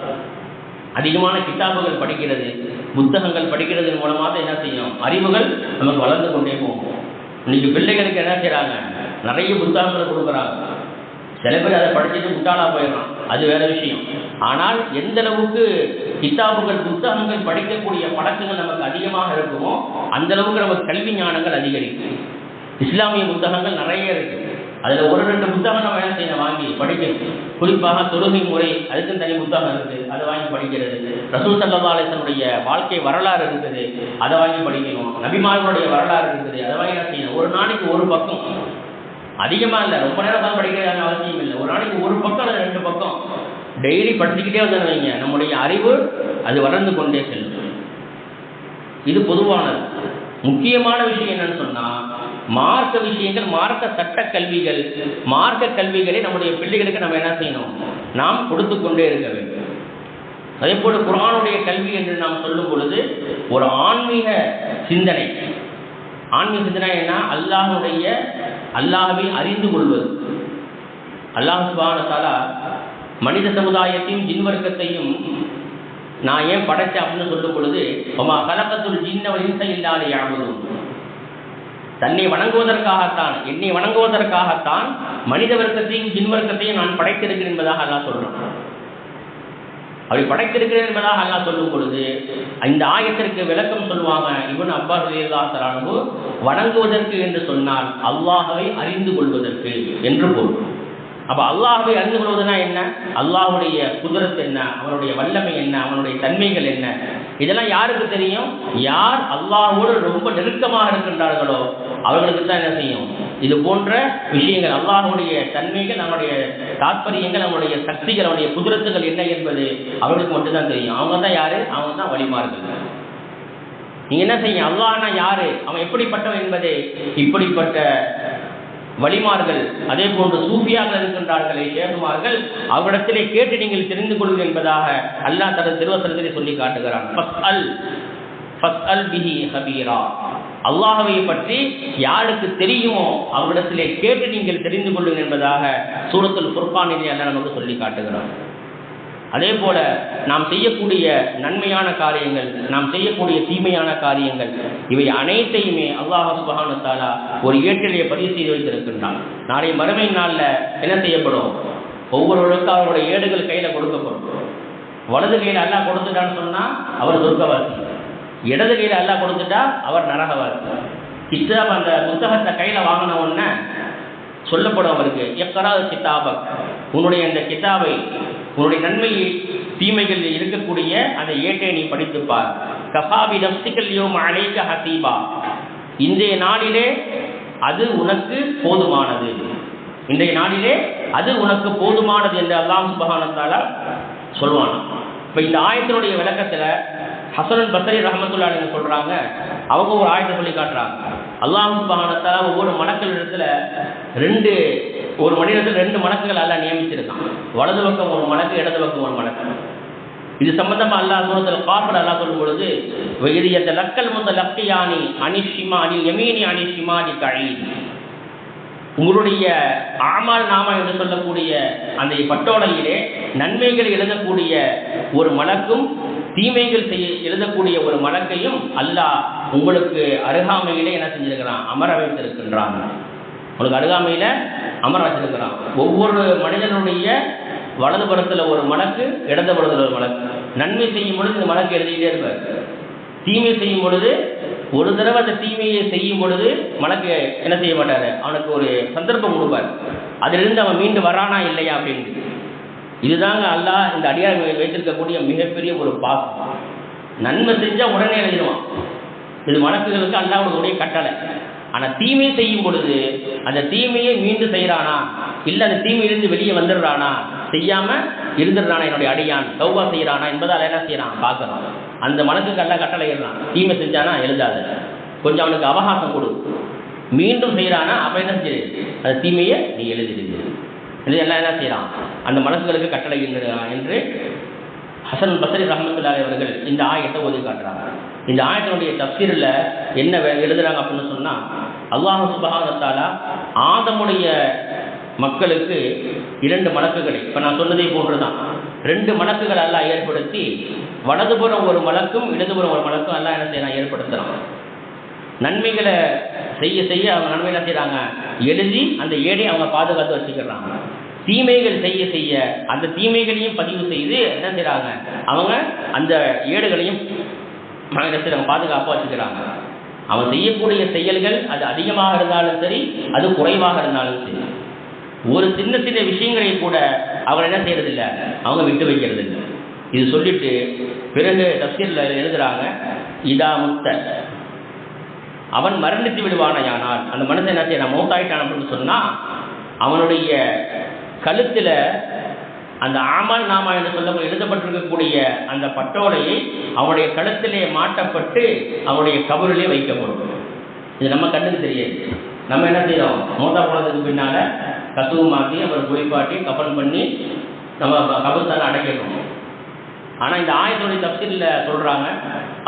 அதிகமான கிதாபுகள் படிக்கிறது, புத்தகங்கள் படிக்கிறதன் மூலமாக என்ன செய்யும், அறிவுகள் நமக்கு வளர்ந்து கொண்டே போகும். இன்னைக்கு பிள்ளைகளுக்கு என்ன செய்கிறாங்க, நிறைய புத்தகங்களை கொடுக்குறாங்க. சில பேர் அதை படிச்சுட்டு முட்டாளாக போயிடலாம், அது வேற விஷயம். ஆனால் எந்த அளவுக்கு கிதாபுகள் புத்தகங்கள் படிக்கக்கூடிய பழக்கங்கள் நமக்கு அதிகமாக இருக்குமோ அந்த அளவுக்கு நமக்கு கல்வி ஞானங்கள் அதிகரிக்கும். இஸ்லாமிய புத்தகங்கள் நிறைய இருக்கு. அதில் ஒரு 2 புத்தகம் நம்ம என்ன செய்யணும், வாங்கி படிக்கணும். குறிப்பாக தொழுகை முறை, அதுக்கும் தனி புத்தகம் இருக்குது, அதை வாங்கி படிக்கிறது. ரசூல் ஸல்லல்லாஹு அலைஹி வஸல்லம் வாழ்க்கை வரலாறு இருக்குது, அதை வாங்கி படிக்கணும். நபிமார்களுடைய வரலாறு இருக்குது, அதை வாங்கி என்ன செய்யணும். ஒரு நாளைக்கு ஒரு பக்கம், அதிகமாக இல்லை, ரொம்ப நேரம் தான் படிக்கிறது அவசியம் இல்லை. ஒரு நாளைக்கு ஒரு பக்கம் அல்லது 2 பக்கம் டெய்லி படிச்சுக்கிட்டே வந்து வைங்க, நம்முடைய அறிவு அது வளர்ந்து கொண்டே செல்லும். இது பொதுவானது. முக்கியமான விஷயம் என்னன்னு சொன்னால் மார்க்க விஷயங்கள், மார்க்க சட்ட கல்விகள், மார்க்க கல்விகளை நம்முடைய பிள்ளைகளுக்கு நம்ம என்ன செய்யணும், நாம் கொடுத்து கொண்டே இருக்க வேண்டும். அதே போல குர்ஆனுடைய கல்வி என்று நாம் சொல்லும் பொழுது ஒரு ஆன்மீக சிந்தனை என்ன, அல்லாஹ்வை அறிந்து கொள்வது. அல்லாஹ் சுப்ஹானஹு வ தஆலா மனித சமுதாயத்தையும் ஜின் வர்க்கத்தையும் நான் ஏன் படைச்சேன் அப்படின்னு சொல்லும் பொழுது வமா கலகத்துல் ஜின்ன வல் இன்ஸ இல்லா லியஅபுதூன், தன்னை வணங்குவதற்காகத்தான், என்னை வணங்குவதற்காகத்தான் மனித வர்க்கத்தையும் ஜின் வர்க்கத்தையும் நான் படைத்திருக்கிறேன் என்பதாக அல்லாஹ் சொல்றான். அப்படி படைத்திருக்கிறேன் என்பதாக அல்லாஹ் சொல்லும் பொழுது இந்த ஆயத்திற்கு விளக்கம் சொல்லுவாங்க. இப்னு அப்பாஸ் ரலியல்லாஹு தஆலா அன்ஹு வணங்குவதற்கு என்று சொன்னால் அல்லாஹ்வை அறிந்து கொள்வதற்கு என்று பொருள். அப்போ அல்லாஹ்வை அறிந்து கொள்வதுனா என்ன, அல்லாஹ்வுடைய குதிரத் என்ன, அவனுடைய வல்லமை என்ன, அவனுடைய தன்மைகள் என்ன, இதெல்லாம் யாருக்கு தெரியும்? யார் அல்லாஹ்வோடு ரொம்ப நெருக்கமாக இருக்கின்றார்களோ அவர்களுக்கு தான் என்ன செய்யும் இது போன்ற விஷயங்கள். அல்லாஹ்வுடைய தன்மைகள், அவனுடைய தாற்பயங்கள், அவனுடைய சக்திகள், அவனுடைய குதிரத்துகள் என்ன என்பது அவர்களுக்கு மட்டும்தான் தெரியும். அவங்க தான் யாரு? அவங்க தான் வழிமார்கள். நீங்க என்ன செய்ய, அல்லாஹ்னா யாரு, அவன் எப்படிப்பட்டவன் என்பதை இப்படிப்பட்ட வழிமார்கள், அதே போன்று சூஃபியாக இருக்கின்றார்களே ஷேகுமார்கள், அவரிடத்திலே கேட்டு நீங்கள் தெரிந்து கொள்ளுங்கள் என்பதாக அல்லாஹ் தனது திருவசனத்திலே சொல்லி காட்டுகிறான். ஃபஸ்அல் பிஹி ஹபீரா, அல்லாஹ்வை பற்றி யாருக்கு தெரியுமோ அவரிடத்திலே கேட்டு நீங்கள் தெரிந்து கொள்ளுங்கள் என்பதாக சூரத்துல் ஃபுர்கானிலே அல்லாஹ் நமக்கு சொல்லி காட்டுகிறான். அதே போல நாம் செய்யக்கூடிய நன்மையான காரியங்கள், நாம் செய்யக்கூடிய தீமையான காரியங்கள், இவை அனைத்தையுமே அல்லாஹ் சுப்ஹானஹு வ தஆலா ஒரு ஏட்டிலே பதிவு செய்து வைத்திருக்கின்றான். நாளை மறுமை நாளில் என்ன செய்யப்படும், ஒவ்வொருவருக்கும் அவருடைய ஏடுகள் கையில் கொடுக்கப்படும். வலது கையில் அல்லாஹ் கொடுத்துட்டான்னு சொன்னால் அவர் சொர்க்கவாசி, இடது கையில் அல்லாஹ் கொடுத்துட்டா அவர் நரகவாசி. கிதாப் அந்த புத்தகத்தை கையில் வாங்கின உடனே சொல்லப்படும் அவருக்கு, இக்ரா கிதாபக், உன்னுடைய இந்த கிதாபை, உன்னுடைய நன்மையை தீமைகள் இருக்கக்கூடிய அந்த ஏட்டை நீ படித்துப்பார். கஃபாபி நஃப்ஸிகல் யௌம அலைக ஹஸீபா, இன்றைய நாளிலே அது உனக்கு போதுமானது, இன்றைய நாளிலே அது உனக்கு போதுமானது என்று அல்லாஹ் சுப்ஹானஹு வ தஆலா சொல்வான். இப்போ இந்த ஆயத்தினுடைய விளக்கத்தில் ஹஸனுல் பஸ்ரி ரஹ்மத்துல்லாஹி அலைஹி சொல்கிறாங்க. அவங்க ஒரு ஆயத்தை சொல்லி காட்டுறாங்க. அல்லாஹ் சுப்ஹானஹு வ தஆலா ஒவ்வொரு மலக்குகளிடத்தில் ஒரு மனிதத்தில் 2 மலக்குகள் அல்லாஹ் நியமிச்சிருக்கான். வலது பக்கம் ஒரு மலக்கு, இடது பக்கம் ஒரு மலக்கு. இது சம்பந்தமாக அல்லாஹ் சூரத்துல் காஃபிர் அல்லாஹ் சொல்லும் பொழுது வஇத் யதலக்கல் முதலக்கியானி அனிஷ் ஷிமாலி யமீனி அனிஷ் ஷிமாலி கஈத், உங்களுடைய ஆமால் நாமா என்று சொல்லக்கூடிய அந்த பட்டோலையிலே நன்மைகளை எழுதக்கூடிய ஒரு மலக்கும் தீமைகள் எழுதக்கூடிய ஒரு மலக்கையும் அல்லாஹ் உங்களுக்கு அருகாமையிலே என்ன செஞ்சிருக்கிறான், அமர வைத்திருக்கின்றான். உங்களுக்கு அருகாமையில் அமர வச்சிருக்கிறான். ஒவ்வொரு மனிதனுடைய வலது புறத்தில் ஒரு மலக்கு, இடது புறத்தில் ஒரு மலக்கு. நன்மை செய்யும் பொழுது இந்த மலக்கு எழுதிக்கிட்டே இருப்பார். தீமை செய்யும் பொழுது ஒரு தடவை அந்த தீமையை செய்யும் பொழுது மலக்கு என்ன செய்ய மாட்டார், அவனுக்கு ஒரு சந்தர்ப்பம் கொடுப்பார், அதிலிருந்து அவன் மீண்டு வரானா இல்லையா அப்படின்ட்டு. இதுதாங்க அல்லாஹ் இந்த அடியார் வைத்திருக்கக்கூடிய மிகப்பெரிய ஒரு பாசம். நன்மை செஞ்சால் உடனே எழுதிடுவான், இது மலக்குகளுக்கு அல்லாஹ்வுடைய கட்டளை. ஆனால் தீமை செய்யும் பொழுது அந்த தீமையை மீண்டும் செய்கிறானா, இல்லை அந்த தீமையிலிருந்து வெளியே வந்துடுறானா, செய்யாமல் இருந்துடுறானா, என்னுடைய அடியான் தௌபா செய்கிறானா என்பதால் என்ன செய்யறான் பார்க்குறான். அந்த மலக்குக்கு எல்லாம் கட்டளை எழுறான். தீமை செஞ்சானா எழுதாது, கொஞ்சம் அவனுக்கு அவகாசம் கொடு. மீண்டும் செய்கிறானா அப்போ என்ன செய்யுது, அந்த தீமையை நீ எழுதிடுது. எல்லாம் என்ன செய்யறான், அந்த மலக்குகளுக்கு கட்டளை என்று ஹசன் பஸ்ரி ரஹ்மத்துல்லாஹி அவர்கள் இந்த ஆயத்தை ஓதி காட்டுறாங்க. இந்த ஆயத்தினுடைய தஃசீரில் என்ன எழுதுறாங்க அப்படின்னு சொன்னால், அல்லாஹ் சுப்ஹானஹு வ தஆலா ஆதமுடைய மக்களுக்கு 2 மலக்குகளை, இப்போ நான் சொன்னதை போன்று தான் 2 மலக்குகள் அல்லாஹ் ஏற்படுத்தி, வலதுபுறம் ஒரு மலக்கும் இடதுபுறம் ஒரு மலக்கும் அல்லாஹ் என்ன செய்யறான் ஏற்படுத்துகிறான். நன்மைகளை செய்ய செய்ய அவங்க நன்மை என்ன செய்கிறாங்க எழுதி அந்த ஏடை அவங்க பாதுகாத்து வச்சுக்கிறாங்க. தீமைகள் செய்ய செய்ய அந்த தீமைகளையும் பதிவு செய்து என்ன செய்கிறாங்க அவங்க அந்த ஏடுகளையும் பாதுகாப்பாக வச்சுக்கிறாங்க. அவன் செய்யக்கூடிய செயல்கள் அது அதிகமாக இருந்தாலும் சரி, அது குறைவாக இருந்தாலும் சரி, ஒரு சின்ன சின்ன விஷயங்களை கூட அவங்க என்ன செய்யறதில்லை, அவங்க விட்டு வைக்கிறது இல்லை. இது சொல்லிட்டு பிறகு தஃசீரில் எழுதுறாங்க, இதா முத்த அவன் மரணித்து விடுவானையானால், அந்த மனுஷன் என்ன செய்யறான் மௌத்தாயிட்டான் அப்படின்னு சொன்னால், அவனுடைய கழுத்தில் அந்த ஆமல் நாமா என்று சொல்ல எழுதப்பட்டிருக்கக்கூடிய அந்த பட்டோலையை அவனுடைய கழுத்திலே மாட்டப்பட்டு அவனுடைய கபரிலே வைக்கப்படும். இது நம்ம கண்ணுக்கு தெரியாது. நம்ம என்ன செய்யறோம், மௌத்தா போனதுக்கு பின்னால் கசுவு மாற்றி அப்புறம் குளிப்பாட்டி கஃன் பண்ணி நம்ம கபர்ஸ்தான அடைக்கணும். ஆனால் இந்த ஆயத்துடைய தஃசீரில் சொல்கிறாங்க,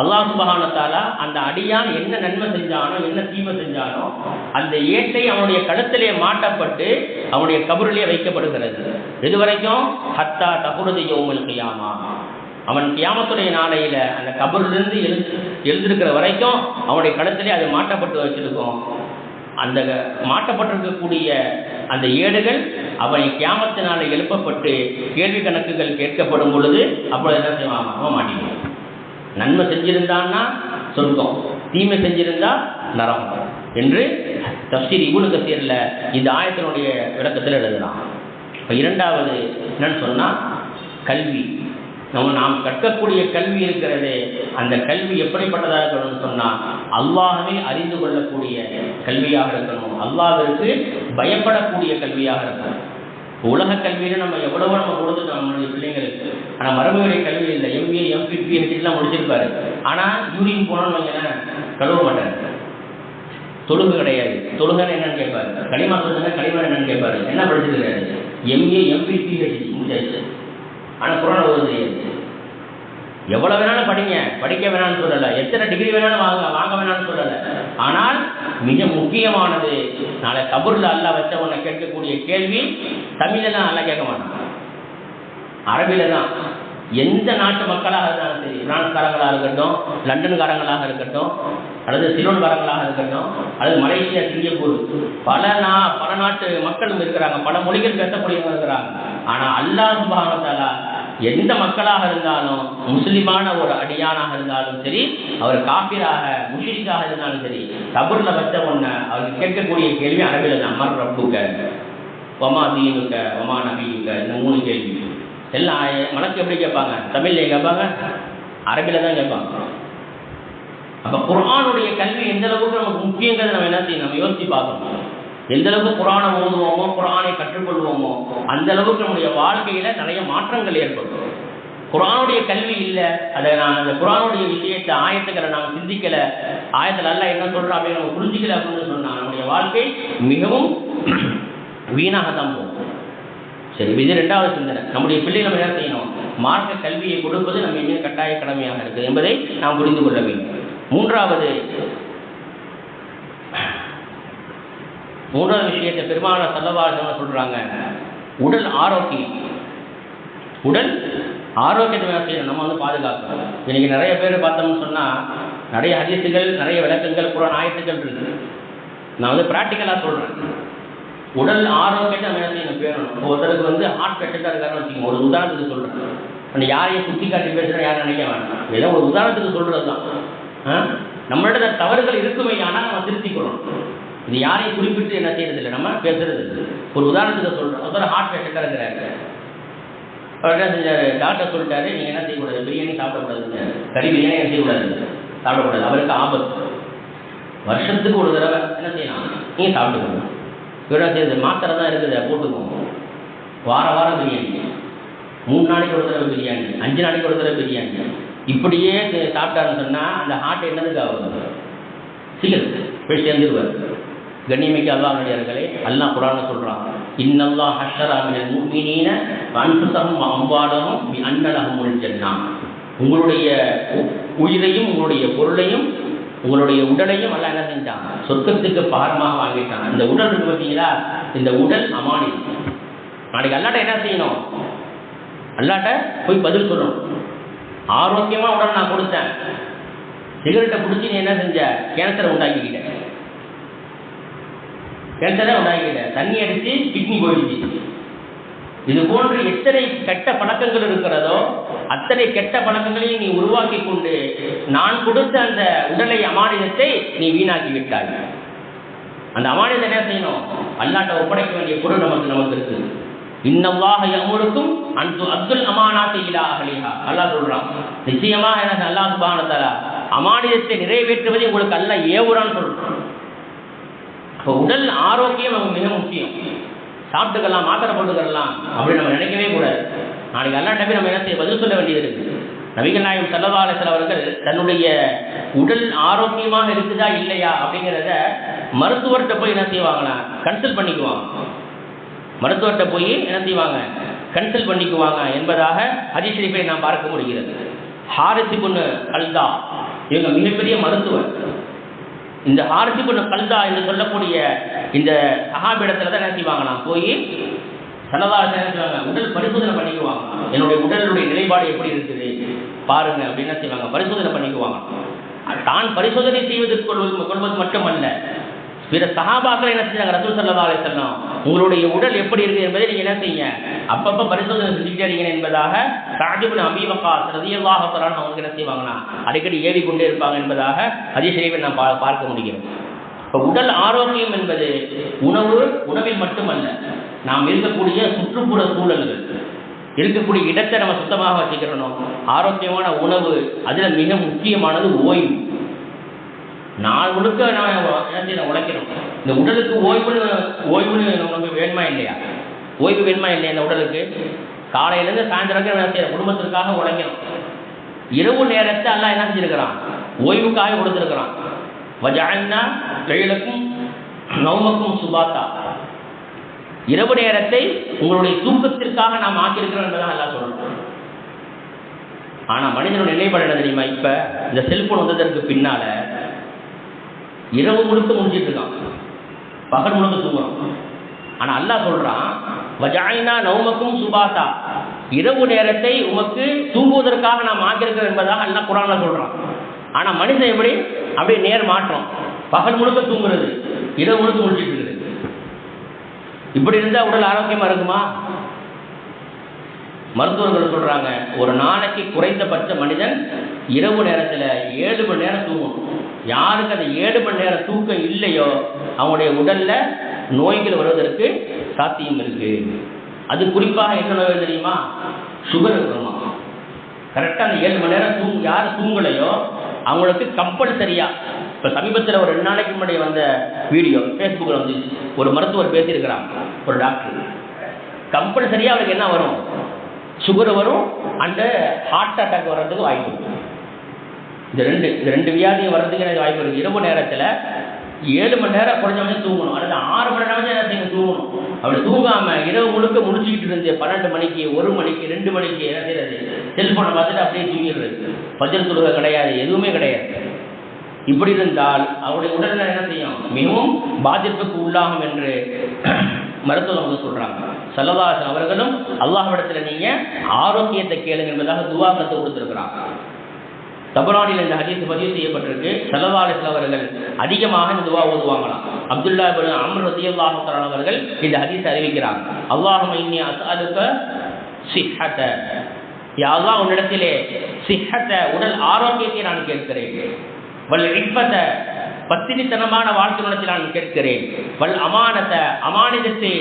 அல்லாஹ் சுப்ஹானஹு வ தஆலா அந்த அடியான் என்ன நன்மை செஞ்சானோ என்ன தீமை செஞ்சானோ அந்த ஏட்டை அவனுடைய கழுத்திலே மாட்டப்பட்டு அவனுடைய கபரிலே வைக்கப்படுகிறது. இது வரைக்கும் ஹத்தா தகுருது யௌமுல் கியாமா, அவன் கியாமத்துடைய நாளையில் அந்த கபரிலிருந்து எழுந்திருக்கிற வரைக்கும் அவனுடைய கழுத்திலே அது மாட்டப்பட்டு வச்சிருக்கும். அந்த மாட்டப்பட்டிருக்கக்கூடிய அந்த ஏடுகள் அவனை கியாமத்தினால எழுப்பப்பட்டு கேள்வி கணக்குகள் கேட்கப்படும் பொழுது அப்பொழுது என்ன செய்வான், அவன் மாட்டிக்குவான். நன்மை செஞ்சிருந்தான்னா சொர்க்கம், தீமை செஞ்சிருந்தா நரகம் என்று தஃசீர் இப்னு கஸீரில் இந்த ஆயத்தினுடைய விளக்கத்தில் எழுதலாம். இப்போ இரண்டாவது என்னன்னு சொன்னால் கல்வி. நாம் கற்கக்கூடிய கல்வி இருக்கிறதே, அந்த கல்வி எப்படிப்பட்டதாக இருக்கணும்னு சொன்னால் அல்லாஹ்வை அறிந்து கொள்ளக்கூடிய கல்வியாக இருக்கணும், அல்லாஹ்விற்கு பயப்படக்கூடிய கல்வியாக இருக்கணும். உலக கல்வியில் நம்ம எவ்வளவோ நம்ம கொடுத்துட்டோம் நம்மளுடைய பிள்ளைங்களுக்கு. ஆனால் மரபுடைய கல்வி இல்லை. எம்பிஏ எம்பி பிஹெச்டிலாம் முடிச்சிருப்பாரு, ஆனால் யூரின் போனோன்னு வைங்களேன் கழுவ மாட்டார். தொழுகு கிடையாது, தொழுகன்னு என்னன்னு கேட்பாரு. களிமா சொல்லுங்க, களிமா என்னன்னு கேட்பாரு. என்ன படிச்சிருக்காரு, எம்ஏ எம்பி பிஹெச்டி முடிச்சாச்சு, ஆனால் குரான் ஓத தெரியாது. எவ்வளோ வேணாலும் படிங்க, படிக்க வேணாம்னு சொல்லலை, எத்தனை டிகிரி வேணாலும் வாங்க வேணாம்னு சொல்லலை. ஆனால் மிக முக்கியமானது, நாளை கபூரில் அல்லாஹ் வச்ச உன்னை கேட்கக்கூடிய கேள்வி தமிழெல்லாம் நல்லா கேட்க மாட்டான், அரபில தான். எந்த நாட்டு மக்களாக இருந்தாலும் சரி, பிரான்ஸ்காரங்களாக இருக்கட்டும், லண்டன்காரங்களாக இருக்கட்டும், அல்லது சிலோன்காரங்களாக இருக்கட்டும், அல்லது மலேசியா, சிங்கப்பூர், பல நாட்டு மக்களும் இருக்கிறாங்க, பல மொழிகள் பேசக்கூடியவங்க இருக்கிறாங்க. ஆனால் அல்லாஹ் சுப்ஹானஹு வ தஆலா எந்த மக்களாக இருந்தாலும், முஸ்லிமான ஒரு அடியானாக இருந்தாலும் சரி, அவர் காபிராக முஷ்ரிக்காக இருந்தாலும் சரி, கபூரில் வச்ச ஒன்று அவருக்கு கேட்கக்கூடிய கேள்வி அரபில தான். மர் ரப்புக வமா தீனுக வமா நபியுக, இந்த 3 கேள்வி. எல்லாம் மனக்கு எப்படி கேட்பாங்க, தமிழ்லேயே கேட்பாங்க, அரபில தான் கேட்பாங்க. அப்போ குர்ஆனுடைய கல்வி எந்த அளவுக்கு நமக்கு முக்கியங்கிறத நம்ம என்ன செய்யணும், நம்ம யோசித்து பார்க்கணும். எந்த அளவுக்கு குர்ஆனை ஓதுவோமோ, குர்ஆனை கற்றுக்கொள்வோமோ, அந்த அளவுக்கு நம்முடைய வாழ்க்கையில் நிறைய மாற்றங்கள் ஏற்படும். குர்ஆனுடைய கல்வி இல்லை, அதை நான் அந்த குர்ஆனுடைய விஷயத்தை ஆயத்துக்களை நாம் சிந்திக்கலை, ஆயத்தில் அல்லாஹ் என்ன சொல்கிறோம் அப்படின்னு நம்ம புரிஞ்சிக்கல அப்படின்னு சொன்னால் நம்முடைய வாழ்க்கை மிகவும் வீணாக தான் போகும். சரி, இது 2வது சிந்தனை. நம்முடைய பிள்ளை நம்ம என்ன செய்யணும், மார்க்க கல்வியை கொடுப்பது நம்ம மீது கட்டாய கடமையாக இருக்குது என்பதை நாம் புரிந்து கொள்ள வேண்டும். 3வது விஷயத்தை பெருமானார் ஸல்லல்லாஹு அலைஹி வஸல்லம் சொல்றாங்க, உடல் ஆரோக்கியம். உடல் ஆரோக்கியத்தை நம்ம பாதுகாக்கணும். இன்னைக்கு நிறைய பேர் பார்த்தோம்னு சொன்னால் நிறைய ஹதீஸுகள், நிறைய விளக்கங்கள், குர்ஆன் ஆயத்துக்கள் இருக்கு. நான் ப்ராக்டிக்கலாக சொல்கிறேன். உடல் ஆரோக்கியத்தை நம்ம என்ன செய்யணும், பேரணும். ஒருத்தருக்கு ஹார்ட் பேஷண்ட்டாக இருக்காருன்னு வச்சுக்கோங்க, ஒரு உதாரணத்துக்கு சொல்கிறேன். அந்த யாரையும் சுற்றி காட்டி பேசுகிறேன் யாரும் நினைக்க வேண்டாம், ஏதோ ஒரு உதாரணத்துக்கு சொல்கிறது தான். நம்மளோட தவறுகள் இருக்குமே, ஆனால் நம்ம திருத்திக்கணும். இது யாரையும் குறிப்பிட்டு என்ன செய்யறது இல்லை, நம்ம பேசுறது இல்லை. ஒரு உதாரணத்துக்கு சொல்கிறோம், ஒருத்தர் ஹார்ட் பேஷண்ட்டாக இருக்கிறாரு. அவர் என்ன செஞ்சார், டாக்டர் சொல்லிட்டாரு, நீங்கள் என்ன செய்யக்கூடாது, பிரியாணி சாப்பிடக்கூடாதுங்க, கறி பிரியாணி என்ன செய்யக்கூடாது. சாப்பிடக்கூடாது, அவருக்கு ஆபத்து. வருஷத்துக்கு ஒரு தடவை என்ன செய்யலாம், நீங்கள் சாப்பிட்டுக்கணும். இவ்வளோ செய்யுது மாத்திரை தான் இருக்குது, போட்டுக்கோங்க. வாரம் பிரியாணி, 3 நாளைக்கு ஒரு தடவை பிரியாணி, 5 நாளைக்கு ஒரு தடவை பிரியாணி, இப்படியே சாப்பிட்டாருன்னு சொன்னால் அந்த ஹார்ட் என்னதுக்கு ஆகுது, சீக்கிரம் போய் சேர்ந்துருவார். கண்ணியமிக்க அல்லாஹ்வினர்களே, அல்லாஹ் குர்ஆன்ல சொல்றான், இன்னல்லாஹ் ஹஷ்ஷரா மினல் முஃமினீன வஅன்ஃபுஸஹும் வஅம்வாலஹும் பிஅன்ன லஹுமுல் ஜன்னah. உங்களுடைய உயிரையும் உங்களுடைய பொருளையும் உங்களுடைய உடலையும் அல்லாஹ் என்ன செஞ்சான், சொர்க்கத்துக்கு பாரமாக வாங்கிட்டான். இந்த உடல் இருக்கு பார்த்தீங்களா, இந்த உடல் அமானிதம். நாளைக்கு அல்லாட்ட என்ன செய்யணும், அல்லாட்ட போய் பதில் சொல்லணும். ஆரோக்கியமா உடல் நான் கொடுத்தேன், சிகரெட்டை பிடிச்சி நீ என்ன செஞ்ச, கேன்சரை உண்டாக்கிக்கிட்டேன், கேன்சரை உண்டாக்கிக்கிட்டேன், தண்ணி அடித்து கிட்னி போயிடுச்சு. இது போன்று எத்தனை கெட்ட பழக்கங்கள் இருக்கிறதோ அத்தனை கெட்ட பழக்கங்களையும் நீ உருவாக்கி கொண்டு நான் கொடுத்த அந்த உடலை அமானிதத்தை நீ வீணாக்கி விட்டாய். அந்த அமானிதத்தை என்ன செய்யணும், அல்லாட்ட ஒப்படைக்க வேண்டிய பொருள் நமக்கு இருக்கு. இன்னல்லாஹ யஅமுருக்கும் அன் துஅத்துல் அமானாத்தி இலா அஹ்லிஹா. அல்லாஹ் சொல்றான், நிச்சயமாக எனக்கு அல்லாஹ் சுப்ஹானஹு வ தஆலா அமானிதத்தை நிறைவேற்றுவதை உங்களுக்கு அல்லாஹ் ஏவுறான்னு சொல்றான். இப்போ உடல் ஆரோக்கியம் நமக்கு மிக முக்கியம். சாப்பிட்டுக்கலாம், மாத்திரை போட்டுக்கலாம் அப்படி நம்ம நினைக்கவே கூடாது. நாளைக்கு அல்லாஹ்ட்ட போய் நம்ம என்ன செய்ய பதில் சொல்ல வேண்டியது இருக்கு. நபிகள் நாயகம் ஸல்லல்லாஹு அலைஹி வஸல்லம் அவர்கள் தன்னுடைய உடல் ஆரோக்கியமாக இருக்குதா இல்லையா அப்படிங்கிறத மருத்துவர்கிட்ட போய் என்ன செய்வாங்கன்னா கன்சல்ட் பண்ணிக்குவாங்க. மருத்துவர்கிட்ட போய் என்ன செய்வாங்க, கன்சல்ட் பண்ணிக்குவாங்க என்பதாக ஹதீஸ் ஷரீஃபை நாம் பார்க்க முடிகிறது. ஹாரிஸ் இப்னு கல்தா இவங்க மிகப்பெரிய மருத்துவர். இந்த ஹாரிஸ் இப்னு கல்தா என்று சொல்லக்கூடிய இந்த சஹாபியிடத்துல தான் என்ன செய்வாங்களாம், போய் ஸல்லல்லாஹு அலைஹி வஸல்லம் என்ன செய்வாங்க, உடல் பரிசோதனை பண்ணிக்குவாங்க. என்னுடைய உடலுடைய நிலைப்பாடு எப்படி இருக்குது பாருங்க அப்படின்னு என்ன செய்வாங்க, பரிசோதனை பண்ணிக்குவாங்க. தான் பரிசோதனை செய்வதற்கு கொள்வது மட்டுமல்ல, பிற சஹாபாக்கள் என்ன செஞ்சாங்க, ரசூல் ஸல்லல்லாஹு அலைஹி வஸல்லம் உங்களுடைய உடல் எப்படி இருக்குது என்பதை நீங்க என்ன செய்யுங்க, அப்பப்ப பரிசோதனை செஞ்சுக்கிட்டே இருக்கீங்க என்பதாக சஅத் இப்னு அபீ வக்காஸ் ரலியல்லாஹு தஆலா அவங்க என்ன செய்வாங்கன்னா அடிக்கடி ஏவி கொண்டே இருப்பாங்க என்பதாக ஹதீஸ் ஷரீஃபை நாம் பார்க்க முடிகிறது. இப்போ உடல் ஆரோக்கியம் என்பது உணவில் மட்டுமல்ல, நாம் இருக்கக்கூடிய சுற்றுப்புற சூழல்கள், இருக்கக்கூடிய இடத்தை நம்ம சுத்தமாக வச்சுக்கிறணும். ஆரோக்கியமான உணவு, அதில் மிக முக்கியமானது ஓய்வு. நாள் முழுக்க நான் உழைக்கணும். இந்த உடலுக்கு ஓய்வுன்னு நமக்கு வேணுமா இல்லையா, ஓய்வு வேணுமா இல்லையா இந்த உடலுக்கு? காலையிலேருந்து சாயந்தரம் என்ன செய்யணும், குடும்பத்திற்காக உழைக்கணும். இரவு நேரத்தை எல்லாம் என்ன செஞ்சிருக்கிறான், ஓய்வுக்காக கொடுத்துருக்கிறான். வஜஅல்னா லைலக்கும் நௌமக்கும் சுபாத்தா, இரவு நேரத்தை உங்களுடைய தூக்கத்திற்காக நாம் ஆக்கியிருக்கிறோம் என்பதாக எல்லாம் சொல்லணும். ஆனால் மனிதனுடைய நிலைப்பாடு என்ன தெரியுமா, இப்போ இந்த செல்போன் வந்ததற்கு பின்னால இரவு முழுக்க முடிச்சிட்டு இருக்கான், பகல் முழுக்க தூங்குறான். ஆனால் அல்லாஹ் சொல்றான், வஜஅல்னா நௌமக்கும் சுபாத்தா, இரவு நேரத்தை உமக்கு தூங்குவதற்காக நாம் ஆக்கியிருக்கிறோம் என்பதாக அல்லாஹ் குர்ஆன்ல சொல்றான். ஆனால் மனிதன் எப்படி, அப்படியே நேர் மாற்றம், பகல் முழுக்க தூங்குறது, இரவு முழுக்க முடிச்சிட்டு இருக்குது. இப்படி இருந்தால் உடல் ஆரோக்கியமாக இருக்குமா? மருத்துவர்கள் சொல்கிறாங்க, ஒரு நாளைக்கு குறைந்தபட்ச மனிதன் இரவு நேரத்தில் 7 மணி நேரம் தூங்கணும். யாருக்கு அந்த 7 மணி நேரம் தூக்கம் இல்லையோ அவங்களுடைய உடலில் நோய்கள் வருவதற்கு சாத்தியம் இருக்குது. அது குறிப்பாக என்ன நோய் தெரியுமா, சுகர் இருக்கணுமா. கரெக்டாக அந்த 7 மணி நேரம் யார் தூங்கலையோ அவங்களுக்கு கம்பல்சரியாக, இப்போ சமீபத்தில் ஒரு 2 நாளைக்கு முன்னாடி வந்த வீடியோ ஃபேஸ்புக்கில் வந்து ஒரு மருத்துவர் பேசியிருக்கிறாங்க, ஒரு டாக்டர். கம்பல்சரியாக அவருக்கு என்ன வரும், சுகர் வரும், அண்ட் ஹார்ட் அட்டாக் வர்றதுக்கு வாய்ப்பு இருக்குது. இந்த ரெண்டு வியாதியும் வர்றதுக்கு எனக்கு வாய்ப்பு இருக்குது. இரவு நேரத்தில் 7 மணி நேரம் குறைஞ்சவங்க தூங்கணும், அல்லது 6 மணி நேரம் என்ன செய்யணும், தூங்கணும். அப்படி தூங்காமல் இரவு முழுக்க முடிச்சுக்கிட்டு இருந்து 12 மணிக்கு 1 மணிக்கு 2 மணிக்கு என்ன செய்யறது, செல்ஃபோனை பார்த்துட்டு அப்படியே தூங்கிடுறது. ஃபஜ்ர் தொழுகை கிடையாது, எதுவுமே கிடையாது. இப்படி இருந்தால் அவருடைய உடல்நிலை என்ன செய்யும், மிகவும் பாதிப்புக்கு உள்ளாகும் என்று மருத்துவர்கள் சொல்றாங்க. ஸல்லல்லாஹு அலைஹி வஸல்லம் அவர்களும் அல்லாஹ்விடத்தில் நீங்க ஆரோக்கியத்தை கேளுங்க என்பதாக துஆ கத்து கொடுத்திருக்கிறாங்க. தபரானியில் இந்த ஹதீஸ் பதிவு செய்யப்பட்டிருக்கு. ஸல்லல்லாஹு அலைஹி வஸல்லம் அவர்கள் அதிகமாக இந்த துஆ ஓதுவாங்களாம். அப்துல்லா இப்னு அம்ர் ரலியல்லாஹு தஆலா அவர்கள் இந்த ஹதீஸ் அறிவிக்கிறாங்க. அல்லாஹும்ம இன்னி அஸ்அலுக ஸிஹ்ஹத, யா அல்லாஹ் உன்னிடத்திலே ஸிஹ்ஹத உடல் ஆரோக்கியத்தை நான் கேட்கிறேன். வல் இஃபத பத்தினித்தனமான வாழ்க்கையிடத்தில் நான் கேட்கிறேன். வல் அமானத அமானிதத்தை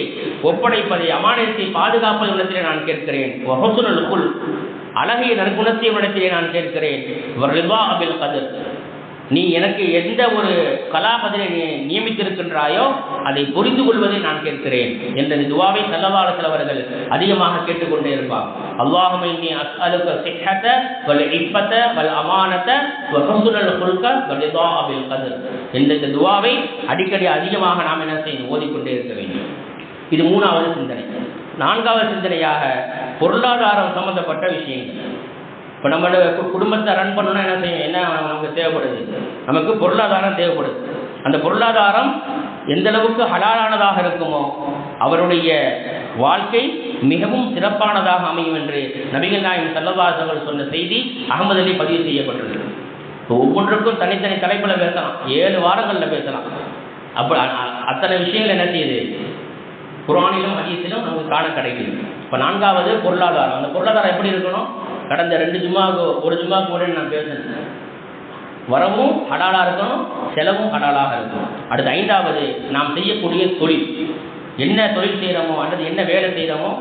ஒப்படைப்பதை, அமானிதத்தை பாதுகாப்பது இடத்திலே நான் கேட்கிறேன். வஹுஸ்னுல் குல் அழகிய நற்குணத்தை இடத்திலே நான் கேட்கிறேன். வரிதா பில் கதர் நீ எனக்கு எந்த ஒரு கலாபதிலை நீ நியமித்திருக்கின்றாயோ அதை புரிந்து கொள்வதை நான் கேட்கிறேன் என்ற துவாவை ஸல்லல்லாஹு அலைஹி வஸல்லம் அவர்கள் அதிகமாக கேட்டுக்கொண்டே இருப்பார். அல்லாஹும்ம இன்னி அஸ்அலுக ஸிஹ்ஹத வல் இஃபத வல் அமானத வ ஹுஸ்னல் குல்க வ ரிதா பில் கத்ர் என்ற துவாவை அடிக்கடி அதிகமாக நாம் என்ன செய்யணும், ஓதிக்கொண்டே இருக்க வேண்டும். இது மூணாவது சிந்தனை. நான்காவது சிந்தனையாக பொருளாதாரம் சம்பந்தப்பட்ட விஷயங்கள். இப்போ நம்மளோட குடும்பத்தை ரன் பண்ணணும்னா என்ன செய்யும், என்ன நமக்கு தேவைப்படுது, நமக்கு பொருளாதாரம் தேவைப்படுது. அந்த பொருளாதாரம் எந்த அளவுக்கு ஹலாலானதாக இருக்குமோ அவருடைய வாழ்க்கை மிகவும் சிறப்பானதாக அமையும் என்று நபிகள் நாயகம் ஸல்லல்லாஹு அலைஹி வஸல்லம் சொன்ன செய்தி அகமதிலே பதிவு செய்யப்பட்டுள்ளது. இப்போ ஒவ்வொன்றுக்கும் தனித்தனி தலைப்பில் பேசலாம், 7 வாரங்களில் பேசலாம். அப்போ அத்தனை விஷயங்கள் என்ன செய்யுது, குர்ஆனிலும் ஹதீஸிலும் நமக்கு காண கிடைக்குது. இப்போ நான்காவது பொருளாதாரம். அந்த பொருளாதாரம் எப்படி இருக்கணும், கடந்த 2 ஜும்மாவுக்கு ஒரு ஜும்மாவுக்கு முன்னாடி நான் பேசினேன், வரவும் ஹலாலாக இருக்கணும், செலவும் ஹலாலாக இருக்கணும். அடுத்து 5வது நாம் செய்யக்கூடிய தொழில், என்ன தொழில் செய்கிறோமோ அல்லது என்ன வேலை செய்கிறோமோ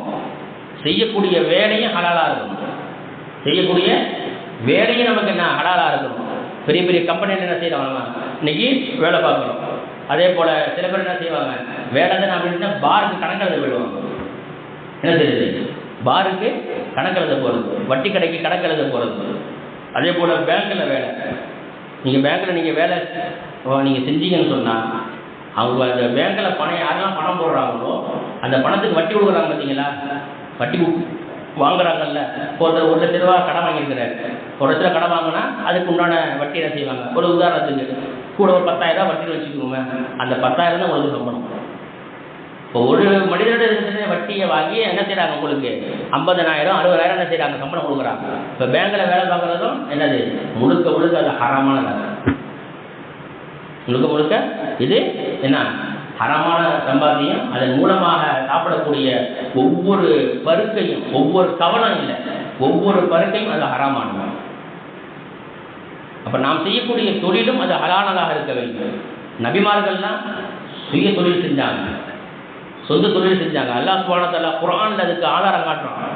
செய்யக்கூடிய வேலையும் ஹலாலாக இருக்கணும். செய்யக்கூடிய வேலையும் நமக்கு என்ன ஹலாலாக இருக்கணும். பெரிய பெரிய கம்பெனியில் என்ன செய்கிறோம், நம்ம இன்னைக்கு வேலை பார்க்குறோம். அதே போல் சில பேர் என்ன செய்வாங்க, வேலை தான் அப்படின்னா பாருக்கு கணக்கெழுத போயிடுவாங்க. என்ன செய்யுது, பாருக்கு கணக்கெழுத போகிறது, வட்டி கடைக்கு கணக்கெழுத போகிறது. அதே போல் பேங்க்கில் வேலை, நீங்கள் பேங்க்கில் நீங்கள் வேலை நீங்கள் செஞ்சீங்கன்னு சொன்னால் அவங்க அந்த பேங்க்கில் பணம் யாரெல்லாம் பணம் போடுறாங்களோ அந்த பணத்துக்கு வட்டி கொடுக்குறாங்க பார்த்தீங்களா, வட்டி வாங்குறாங்கல்ல. ஒருத்தர் 1 லட்ச ரூபா கடன் வாங்கியிருக்கிறாரு, 1 லட்ச ரூபா கடன் வாங்கினா அதுக்கு உண்டான வட்டி என்ன செய்வாங்க, ஒரு உதாரணத்துக்கு கூட ஒரு 10,000 ரூபா வட்டின்னு வச்சுக்கோங்க. அந்த 10,000 தான் உங்களுக்கு சம்பளம். இப்போ ஒரு மனிதனுடைய வட்டியை வாங்கி என்ன செய்கிறாங்க, உங்களுக்கு 50,000 60,000 என்ன செய்கிறாங்க, சம்பளம் கொடுக்குறாங்க. இப்போ பேங்கில் வேலை பார்க்குறதும் என்னது, முழுக்க முழுக்க அது ஹராமான வேலை. முழுக்க முழுக்க இது என்ன, ஹராமான சம்பாத்தியம். அதன் மூலமாக சாப்பிடக்கூடிய ஒவ்வொரு பருக்கையும், ஒவ்வொரு கவனம் இல்லை, ஒவ்வொரு பருக்கையும் அது ஹராமானது. அப்போ நாம் செய்யக்கூடிய தொழிலும் அது ஹலாலாக இருக்க வேண்டும். நபிமார்கள்லாம் சுய தொழில் செஞ்சாங்க, சொந்த தொழில் செஞ்சாங்க. அல்லாஹ் சுப்ஹானஹு வ தஆலா குர்ஆன்ல அதுக்கு ஆதாரம் காட்டுறான்.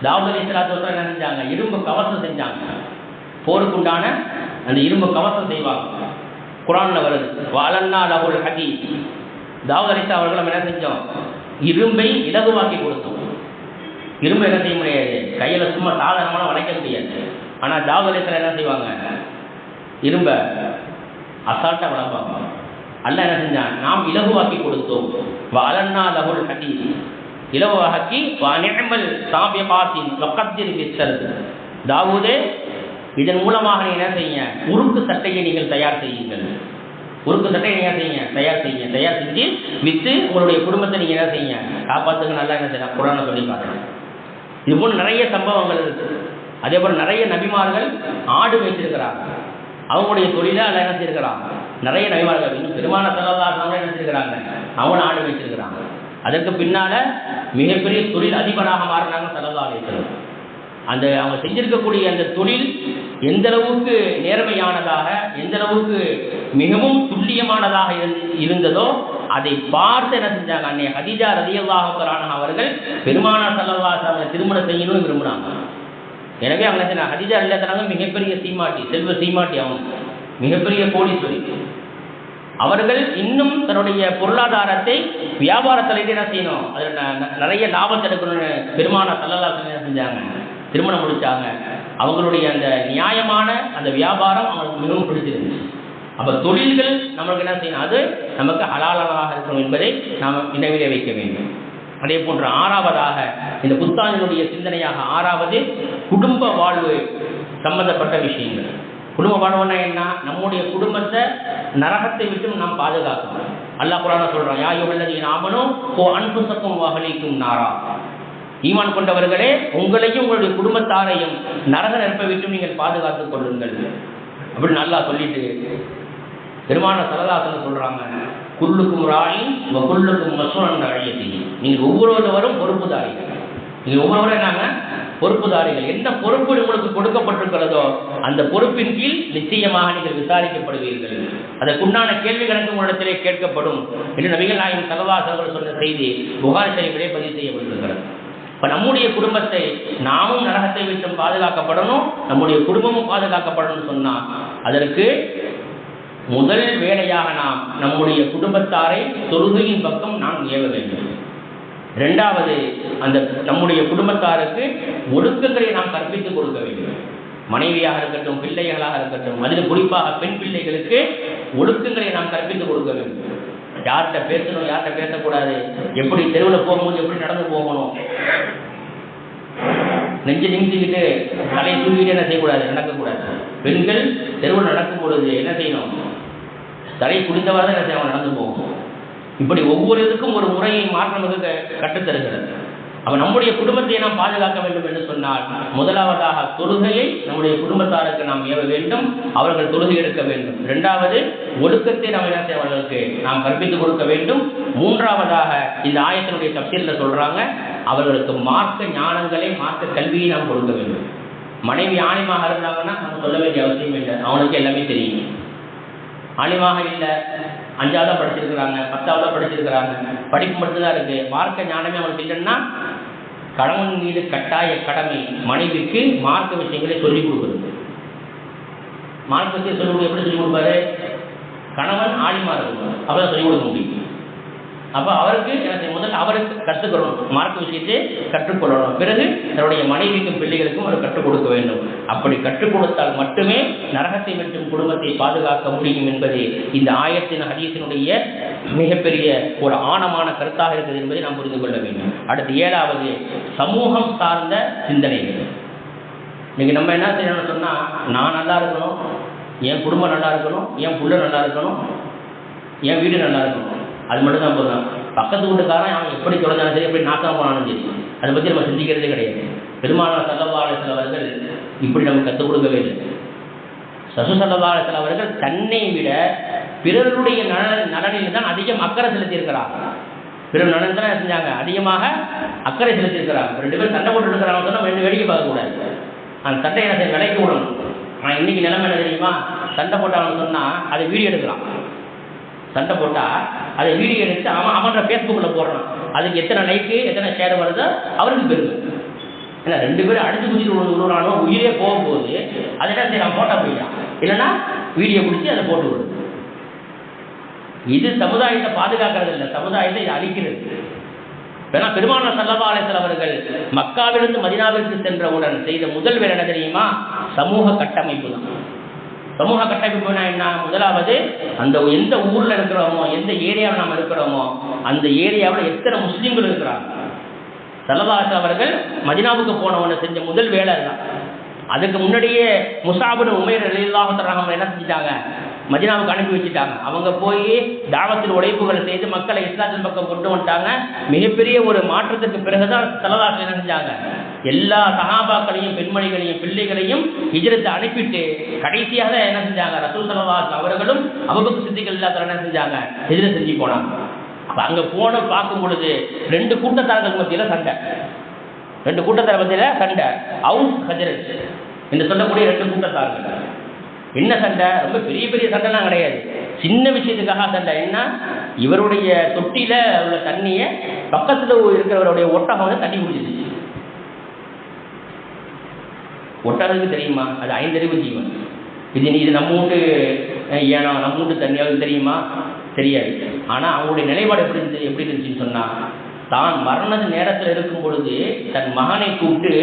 தாவூத் அலைஹிஸ்ஸலாத்து வஸலாம் என்ன செஞ்சாங்க, இரும்பு கவசம் செஞ்சாங்க. போருக்குண்டான அந்த இரும்பு கவசம் செய்வாங்க. குர்ஆன்ல வருது, வஅலன்னா லஹுல் ஹதீத். தாவூத் அலைஹிஸ்ஸலாம் அவர்கள் நம்ம என்ன செஞ்சோம், இரும்பை இலகுவாக்கி கொடுத்தோம். இரும்பு என்ன செய்ய முடியாது, கையில் சும்மா சாதாரணமான வளைக்க முடியாது. ஆனால் தாவூத் அலைஹிஸ்ஸலாம் என்ன செய்வாங்க, இரும்பை அசால்ட்டாக வளர்ப்பாங்க. அல்லாஹ் என்ன செஞ்சான், நாம் இலகுவாக்கி கொடுத்தோம். வஅலன்னா லஹுல் ஹதீத், இலகுவாக்கி வநிஅமல் சாபிகாத்தின் வகத்திர் பிஸ்ஸர்த். தாவூதே, இதன் மூலமாக நீ என்ன செய்யுங்க, உருக்கு சட்டையை நீங்கள் தயார் செய்யுங்கள். உருக்கு சட்டையை நீங்கள் செய்யுங்க, தயார் செஞ்சு விற்று உங்களுடைய குடும்பத்தை நீங்கள் என்ன செய்யுங்க, காப்பாற்றுங்க. நல்லா என்ன செய்யலாம், குர்ஆனை சொல்லி காட்டுறேன். இது போல் நிறைய சம்பவங்கள் இருக்குது. அதே போல் நிறைய நபிமார்கள் ஆடு வைத்திருக்கிறாங்க. அவங்களுடைய தொழிலை அதில் என்ன செய்யிருக்கிறாங்க, நிறைய நபிமார்கள். இன்னும் பெருமான ஸல்லல்லாஹு என்ன செய்யிருக்கிறாங்க, அவங்களும் ஆடு வைத்திருக்கிறாங்க. அதற்கு பின்னால் மிகப்பெரிய தொழில் அதிபராக மாறினாங்க ஸல்லல்லாஹு அலைஹி வஸல்லம். அந்த அவங்க செஞ்சிருக்கக்கூடிய அந்த தொழில் எந்த அளவுக்கு நேர்மையானதாக, எந்த அளவுக்கு மிகவும் துல்லியமானதாக இருந்ததோ அதை பார்த்து என்ன செஞ்சாங்க, அன்னை ஹதீஜா ரலியல்லாஹு அன்ஹா அவர்கள் பெருமானார் ஸல்லல்லாஹு அலைஹி வஸல்லம் திருமணம் செய்யணும்னு விரும்பினாங்க. எனவே அவங்க என்ன செய்யணும், ஹதீஜா ரலியல்லாஹு அன்ஹா மிகப்பெரிய சீமாட்டி, செல்வ சீமாட்டி, அவங்க மிகப்பெரிய கோடீஸ்வரி. அவர்கள் இன்னும் தன்னுடைய பொருளாதாரத்தை வியாபாரத்தில் என்ன செய்யணும், அதில் நிறைய லாபத்தை எடுக்கணும்னு பெருமானார் ஸல்லல்லாஹு அலைஹி வஸல்லம் என்ன செஞ்சாங்க, திருமணம் முடித்தாங்க. அவங்களுடைய அந்த நியாயமான அந்த வியாபாரம் அவங்களுக்கு மிகவும் பிடிச்சிருந்துச்சு. அப்போ தொழில்கள் நம்மளுக்கு என்ன செய்யணும், அது நமக்கு ஹலாலாக இருக்கணும் என்பதை நாம் நினைவிலே வைக்க வேண்டும். அதே போன்ற 6வதாக இந்த புத்தாண்டினுடைய சிந்தனையாக 6வது குடும்ப வாழ்வு சம்பந்தப்பட்ட விஷயங்கள். குடும்ப வாழ்வுனா என்ன, நம்முடைய குடும்பத்தை நரகத்தை விட்டு நாம் பாதுகாக்கணும். அல்லாஹ் குர்ஆன்ல சொல்றான், யா அய்யுஹல்லதீன ஆமனூ கூ அன்ஃபுஸக்கும் வ அஹ்லீக்கும் நாரா. ஈமான் கொண்டவர்களே, உங்களையும் உங்களுடைய குடும்பத்தாரையும் நரக நெருப்பை விட்டு நீங்கள் பாதுகாத்துக் கொள்ளுங்கள் அப்படின்னு நல்லா சொல்லிட்டு பெருமானார் ஸல்லல்லாஹு அலைஹி வஸல்லம் சொல்றாங்க, குல்லுக்கும் ராயின் வ குல்லுக்கும் மஸ்ஊலன் அன் ரஅய்யத்திஹி. நீங்கள் ஒவ்வொருவரும் பொறுப்புதாரிகள். நீங்கள் ஒவ்வொருவரும் என்னங்க, பொறுப்புதாரிகள். என்ன பொறுப்பு உங்களுக்கு கொடுக்கப்பட்டிருக்கிறதோ அந்த பொறுப்பின் கீழ் நிச்சயமாக நீங்கள் விசாரிக்கப்படுவீர்கள். அதற்குண்டான கேள்வி கணக்கு உங்களிடத்திலே கேட்கப்படும் என்று நபிகள் நாயகம் ஸல்லல்லாஹு அலைஹி வஸல்லம் சொன்ன செய்தி புகாரி ஷரீஃபிலே பதிவு செய்யப்பட்டிருக்கிறது. இப்போ நம்முடைய குடும்பத்தை நாமும் நரகத்தை விட்டு பாதுகாக்கப்படணும், நம்முடைய குடும்பமும் பாதுகாக்கப்படணும்னு சொன்னால் அதற்கு முதல் வேலையாக நாம் நம்முடைய குடும்பத்தாரை தொழுகையின் பக்கம் நாம் ஏவ வேண்டும். இரண்டாவது, அந்த நம்முடைய குடும்பத்தாருக்கு ஒழுக்கங்களை நாம் கற்பித்துக் கொடுக்க வேண்டும். மனைவியாக இருக்கட்டும், பிள்ளைகளாக இருக்கட்டும், அதில் குறிப்பாக பெண் பிள்ளைகளுக்கு ஒழுக்கங்களை நாம் கற்பித்துக் கொடுக்க வேண்டும். யார்கிட்ட பேசணும், யார்கிட்ட பேசக்கூடாது, எப்படி தெருவில் போகும்போது எப்படி நடந்து போகணும், நெஞ்சு நிமித்திக்கிட்டு தலையை தூக்கிட்டு என்ன செய்யக்கூடாது, நடக்கக்கூடாது. பெண்கள் தெருவில் நடக்கும் பொழுது என்ன செய்யணும், தலையை குடிந்தவாறு தான் என்ன செய்யணும், நடந்து போகணும். இப்படி ஒவ்வொரு இதுக்கும் ஒரு முறையை மாற்றம் கற்றுத்தருகிறது. அப்போ நம்முடைய குடும்பத்தை நாம் பாதுகாக்க வேண்டும் என்று சொன்னால், முதலாவதாக தொழுகையை நம்முடைய குடும்பத்தாருக்கு நாம் ஏவ வேண்டும், அவர்கள் தொழுகை எடுக்க வேண்டும். இரண்டாவது, ஒழுக்கத்தை நாம் என்ன செய்வதற்கு நாம் கற்பித்துக் கொடுக்க வேண்டும். மூன்றாவதாக இந்த ஆயத்தினுடைய தப்சீரில் சொல்றாங்க, அவர்களுக்கு மார்க்க ஞானங்களை, மார்க்க கல்வியை நாம் கொடுக்க வேண்டும். மனைவி ஆலிமாக இருந்தாங்கன்னா நம்ம சொல்ல வேண்டிய அவசியம் இல்லை, அவனுக்கு எல்லாமே தெரியும். ஆலிமாக இல்லை, 5ஆவதா படிச்சிருக்கிறாங்க, 10ஆவதா படிச்சிருக்கிறாங்க, படிப்பு மட்டும்தான் இருக்கு, மார்க்க ஞானமே அவனுக்கு இல்லைன்னா கணவன் மீது கட்டாய கடமை மனைவிக்கு மார்க்க விஷயங்களை சொல்லிக் கொடுக்குறது. மார்க்க விஷயம் சொல்லிக் எப்படி சொல்லிக் கொடுப்பாரு, கணவன் ஆலிமா இருக்கணும், அப்பதான் சொல்லிக் கொடுக்க முடியும். அப்போ அவருக்கு முதல்ல அவருக்கு கற்றுக்கொள்ளணும், மார்க்க விஷயத்தை கற்றுக்கொள்ளணும். பிறகு தன்னுடைய மனைவிக்கும் பிள்ளைகளுக்கும் அவர் கற்றுக் கொடுக்க வேண்டும். அப்படி கற்றுக் கொடுத்தால் மட்டுமே நரகத்தை மற்றும் குடும்பத்தை பாதுகாக்க முடியும் என்பது இந்த ஆயத்தின் ஹதீஸினுடைய மிகப்பெரிய ஒரு ஆழமான கருத்தாக இருக்கிறது என்பதை நாம் புரிந்து கொள்ள வேண்டும். அடுத்து 7வது, சமூகம் சார்ந்த சிந்தனைகள். இன்னைக்கு நம்ம என்ன செய்யணும்னு சொன்னால், நான் நல்லா இருக்கணும், என் குடும்பம் நல்லா இருக்கணும், என் புள்ள நல்லா இருக்கணும், என் வீடு நல்லா இருக்கணும், அது மட்டும் தான் போதும். பக்கத்து வீட்டுக்காரன் அவன் எப்படி தொலைஞ்சாலும் சரி, எப்படி நாசம் போனாலும் சரி, அதை பற்றி நம்ம சிந்திக்கிறதே கிடையாது. பெருமானார் ஸல்லல்லாஹு அலைஹி வஸல்லம் அவர்கள் இப்படி நமக்கு கற்றுக் கொடுக்கவே இல்லை. ரசூல் ஸல்லல்லாஹு அலைஹி வஸல்லம் அவர்கள் தன்னை விட பிறருடைய நலனில் தான் அதிகம் அக்கறை செலுத்தியிருக்கிறார். பிறர் நலன் தான் செஞ்சாங்க, அதிகமாக அக்கறை செலுத்தியிருக்கிறார். 2 பேர் சண்டை போட்டு இருக்கிறாங்க சொன்னால் 2 வேடிக்கை பார்க்கக்கூடாது, அந்த சண்டையை என்ன விலைக்கு விடணும். ஆனால் இன்னைக்கு நிலைமை என்ன தெரியுமா, சண்டை போட்டாங்கன்னு சொன்னால் அதை வீடியோ எடுக்கலாம். சண்டை போட்டால் அதை வீடியோ எடுத்து அவன் ஃபேஸ்புக்கில் போடுறான். அதுக்கு எத்தனை லைக்கு எத்தனை ஷேர் வருதோ அவருக்கு பெருமை. ஏன்னா 2 பேரும் அடிச்சு குடிச்சிட்டு விடுறானோ, உயிரே போகும்போது அதை என்ன செய்யலாம், போட்டா போயிட்டான், இல்லைன்னா வீடியோ பிடிச்சி அதை போட்டு விடுது. இது சமுதாயத்தை பாதுகாக்கிறது இல்லை, சமுதாயத்தை இது அழிக்கிறது. ஏன்னா பெருமானார் ஸல்லல்லாஹு அலைஹி வஸல்லம் அவர்கள் மக்காவிலிருந்து மதீனாவிற்கு சென்றவுடன் செய்த முதல் வேலை என்ன தெரியுமா, சமூக கட்டமைப்பு தான். சமூக கட்டமைப்புனா என்ன, முதலாவது அந்த எந்த ஊரில் இருக்கிறோமோ, எந்த ஏரியாவில் நாம் இருக்கிறோமோ, அந்த ஏரியாவில் எத்தனை முஸ்லீம்கள் இருக்கிறாங்க. ஸல்லல்லாஹு அலைஹி அவர்கள் மதீனாவுக்கு போனவனை செஞ்ச முதல் வேலை தான். அதுக்கு முன்னாடியே முஸாப் இப்னு உமைர் ரலியல்லாஹு தஆலா என்ன செஞ்சிட்டாங்க, மதீனாவுக்கு அனுப்பி வச்சுட்டாங்க. அவங்க போய் தாவத்தில் உழைப்புகளை செய்து மக்களை இஸ்லாத்தின் பக்கம் கொண்டு வந்துட்டாங்க. மிகப்பெரிய ஒரு மாற்றத்துக்கு பிறகுதான் ஸல்லல்லாஹு அலைஹி என்ன செஞ்சாங்க, எல்லா சஹாபாக்களையும் பெண்மணிகளையும் பிள்ளைகளையும் ஹிஜ்ரத்தை அனுப்பிட்டு கடைசியாக என்ன செஞ்சாங்க, ரசூல் ஸல்லல்லாஹு அலைஹி அவர்களும் அபூபக்கர் சித்திக் ரலியல்லாஹு என்ன செஞ்சாங்க, ஹிஜ்ரத் செஞ்சு போனாங்க. அப்போ அங்கே போன பார்க்கும் பொழுது 2 கூட்டத்தார்கள் மத்தியில் சண்டை, 2 கூட்டத்தார் மத்தியில் சண்டை, அவுஸ் ஹஜ்ரஜ் என்று சொல்லக்கூடிய 2 கூட்டத்தார்கள். என்ன சண்டை, ரொம்ப பெரிய பெரிய சண்டைலாம் கிடையாது, சின்ன விஷயத்துக்காக சண்டை. என்ன, இவருடைய தொட்டியில் உள்ள தண்ணியை பக்கத்தில் இருக்கிறவருடைய ஒட்டகம் வந்து தண்ணி குடிச்சிருச்சு. ஒட்டகத்துக்கு தெரியுமா, அது 5 அறிவு ஜீவன். இது நம்ம வீட்டு ஏன்னா நம்ம வீட்டு தண்ணியாவது தெரியுமா, தெரியாது. ஆனால் அவங்களுடைய நிலைப்பாடு எப்படி இருந்துச்சுன்னு சொன்னால், தான் மரண நேரத்தில் இருக்கும் பொழுது தன் மகனை கூப்பிட்டு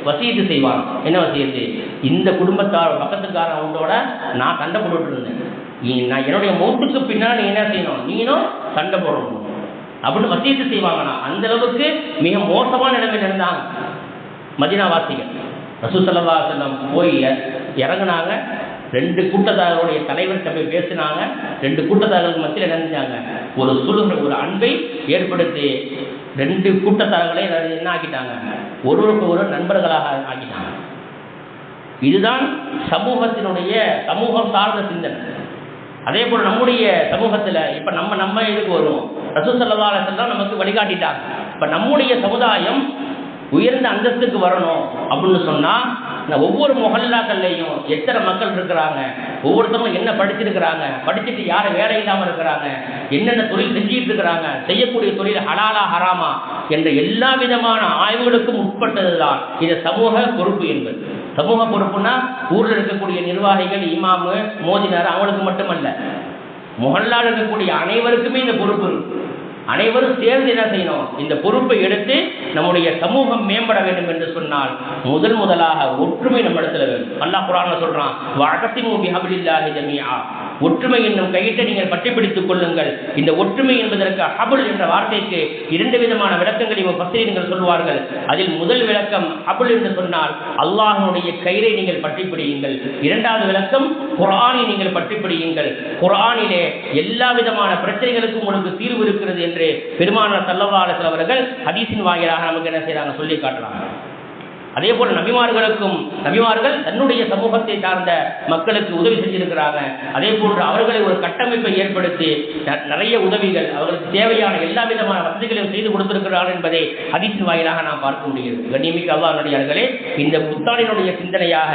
வசியத்து செய்வான். என்ன வசியத்து, இந்த குடும்பத்தார் பக்கத்துக்காரன் அவங்களோட நான் சண்டை போட்டுட்டு இருந்தேன், நான் என்னுடைய மௌத்துக்கு பின்னால் நீ என்ன செய்யணும், நீனும் சண்டை போடணும் அப்படின்னு வசியத்து செய்வாங்கன்னா, அந்த அளவுக்கு மிக மோசமான நிலைமையில் இருந்தாங்க மதீனாவாசிகள். ரசூல் ஸல்லல்லாஹு அலைஹி வஸல்லம் போய் இறங்குனாங்க. 2 கூட்டத்தார்களுடைய தலைவர்கிட்ட போய் பேசினாங்க. 2 கூட்டத்தார்களுக்கு மத்தியில் நினைஞ்சாங்க, ஒரு சுலுகை, ஒரு அன்பை ஏற்படுத்தி 2 கூட்டத்தார்களை என்ன ஆக்கிட்டாங்க, ஒருவருக்கு ஒரு நண்பர்களாக ஆக்கிட்டாங்க. இதுதான் சமூகத்தினுடைய சமூகம் சார்ந்த சிந்தனை. அதே போல் நம்முடைய சமூகத்தில் இப்போ நம்ம இதுக்கு வருவோம், ரசூல் ஸல்லல்லாஹு அலைஹி வஸல்லம் நமக்கு வழிகாட்டிட்டாங்க. இப்போ நம்முடைய சமுதாயம் உயர்ந்த அந்தஸ்துக்கு வரணும் அப்படின்னு சொன்னால், ஒவ்வொரு மொஹல்லாக்கள்லையும் எத்தனை மக்கள் இருக்கிறாங்க, ஒவ்வொருத்தவங்களும் என்ன படிச்சிருக்கிறாங்க, படிச்சுட்டு யார் வேலை இல்லாமல் இருக்கிறாங்க, என்னென்ன தொழில் செஞ்சுட்டு இருக்கிறாங்க, செய்யக்கூடிய தொழில் ஹலாலா ஹராமா என்ற எல்லா விதமான ஆய்வுகளுக்கும் உட்பட்டது தான் இந்த சமூக பொறுப்பு என்பது. சமூக பொறுப்புனா ஊரில் இருக்கக்கூடிய நிர்வாகிகள், இமாமு, மோதினார் அவங்களுக்கு மட்டுமல்ல, முஹல்லாவில் இருக்கக்கூடிய அனைவருக்குமே இந்த பொறுப்பு இருக்கு. அனைவரும் சேர்ந்து என்ன செய்யணும், இந்த பொறுப்பை எடுத்து நம்முடைய சமூகம் மேம்பட வேண்டும் என்று சொன்னால் முதலாக ஒற்றுமை நம்ம இடத்துல வேண்டும். அல்லாஹ் குர்ஆன்ல சொல்றான், வஅதஸிமு பிஹப்லில்லாஹி ஜமீஆ, ஒற்றுமை என்னும் கையிட்ட நீங்கள் பற்றிப்பிடித்துக் கொள்ளுங்கள். இந்த ஒற்றுமை என்பதற்கு ஹபுல் என்ற வார்த்தைக்கு 2 விதமான விளக்கங்களை முஃபஸ்ஸிரீன்கள் சொல்வார்கள். அதில் முதல் விளக்கம் ஹபுல் என்று சொன்னால் அல்லாஹ்வுடைய கயிறை நீங்கள் பற்றிப்பிடியுங்கள். இரண்டாவது விளக்கம் குர்ஆனை நீங்கள் பற்றிப்பிடியுங்கள். குர்ஆனிலே எல்லா விதமான பிரச்சனைகளுக்கும் உங்களுக்கு தீர்வு இருக்கிறது என்று பெருமானார் ஸல்லல்லாஹு அலைஹி வஸல்லம் அவர்கள் ஹதீஸின் வாயிலாக நமக்கு என்ன செய்றாங்க, சொல்லி காட்டுறாங்க. அதே போல நபிமார்கள் தன்னுடைய சமூகத்தை சார்ந்த மக்களுக்கு உதவி செஞ்சிருக்கிறாங்க. அதே போன்று அவர்களை ஒரு கட்டமைப்பை ஏற்படுத்தி நிறைய உதவிகள், அவர்களுக்கு தேவையான எல்லா விதமான வசதிகளையும் செய்து கொடுத்திருக்கிறார்கள் என்பதை ஹதீஸின் வாயிலாக நாம் பார்க்க முடிகிறது. கண்ணியமிக்க அல்லாஹ்வுடையார்களே, இந்த புத்தாண்டினுடைய சிந்தனையாக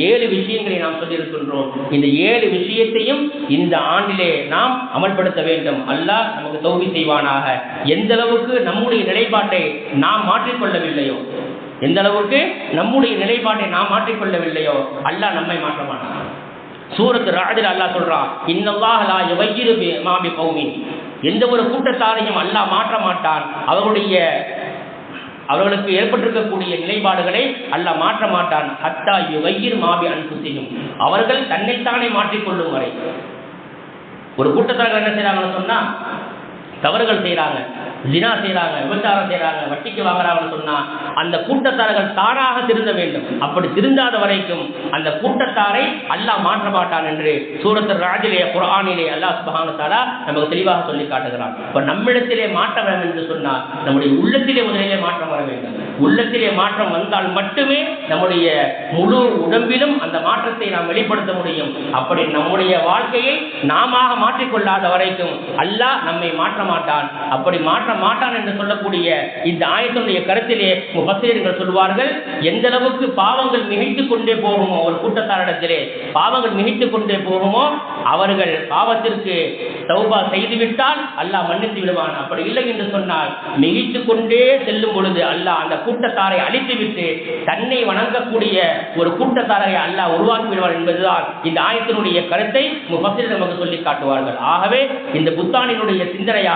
7 விஷயங்களை நாம் சொல்லியிருக்கின்றோம். இந்த 7 விஷயத்தையும் இந்த ஆண்டிலே நாம் அமல்படுத்த வேண்டும். அல்லாஹ் நமக்கு தௌஃபீக் செய்வானாக. எந்த அளவுக்கு நம்முடைய நிலைப்பாட்டை நாம் மாற்றிக்கொள்ளவில்லையோ, எந்த அளவுக்கு நம்முடைய நிலைப்பாட்டை நாம் மாற்றிக்கொள்ளவில்லையோ அல்லாஹ் நம்மை மாற்ற மாட்டான். சூரத்து ராதில் அல்லாஹ் சொல்றான், இன்னல்லாஹ லா யுகையிரு மா பிகௌமின், எந்த ஒரு கூட்டத்தாரையும் அல்லாஹ் மாற்ற மாட்டான். அவர்களுக்கு ஏற்பட்டிருக்கக்கூடிய நிலைப்பாடுகளை அல்லாஹ் மாற்ற மாட்டான். ஹத்தா யுகையிரு மா பி அன்ஃபுஸிஹிம், அவர்கள் தன்னைத்தானே மாற்றிக்கொள்ளும் வரை. ஒரு கூட்டத்தார்கள் என்ன செய்யறாங்கன்னு சொன்னா, தவறுகள் செய்யறாங்க, ஜினா செய்யறாங்க, விபச்சாரம் செய்யறாங்க, வட்டிக்கு வாங்குறாங்கன்னு சொன்னா அந்த கூட்டத்தார்கள் தானாக திருந்த வேண்டும். அப்படி திருந்தாத வரைக்கும் அந்த கூட்டத்தாரை அல்லாஹ் மாற்ற மாட்டான் என்று சூரத்துர் ராஜிலே குர்ஆனிலே அல்லாஹ் சுப்ஹானஹு வ தஆலா நமக்கு தெளிவாக சொல்லி காட்டுகிறான். இப்ப நம்மிடத்திலே மாற்றம் வேண்டும் என்று சொன்னால் நம்முடைய உள்ளத்திலே முதலிலே மாற்றம் வர வேண்டும். உள்ளத்திலே மாற்றம் வந்தால் மட்டுமே நம்முடைய முழு உடம்பிலும் அந்த மாற்றத்தை நாம் வெளிப்படுத்த முடியும். அப்படி நம்முடைய வாழ்க்கையை நாம மாற்றிக்கொள்ளாத வரைக்கும் அல்லாஹ் நம்மை மாற்ற மாட்டான். அப்படி மாற்ற மாட்டான் என்று சொல்லக்கூடிய இந்த ஆயத்தினுடைய கருத்திலே முஃபஸ்ஸிரீன்கள் சொல்வார்கள், எந்த அளவுக்கு பாவங்கள் மிகைத்துக் கொண்டே போகுமோ, ஒரு கூட்டத்தாரிடத்திலே பாவங்கள் மிகைத்துக் கொண்டே போகுமோ அவர்கள் பாவத்திற்கு தௌபா செய்துவிட்டால் அல்லாஹ் மன்னித்து விடுவான். அப்படி இல்லை என்று சொன்னால் மிகைத்துக் கொண்டே செல்லும் பொழுது அல்லாஹ் அந்த கூட்டத்தாரை அழித்துவிட்டு தன்னை வணங்கக்கூடிய ஒரு கூட்டத்தாரை அல்லாஹ் உருவாக்கி விடுவார் என்பதுதான் இந்த ஆயத்தினுடைய கருத்தை முஃபஸ்ஸிரீன்கள் நமக்கு சொல்லி காட்டுவார்கள். ஆகவே இந்த புத்தாண்டினுடைய சிந்தனையாக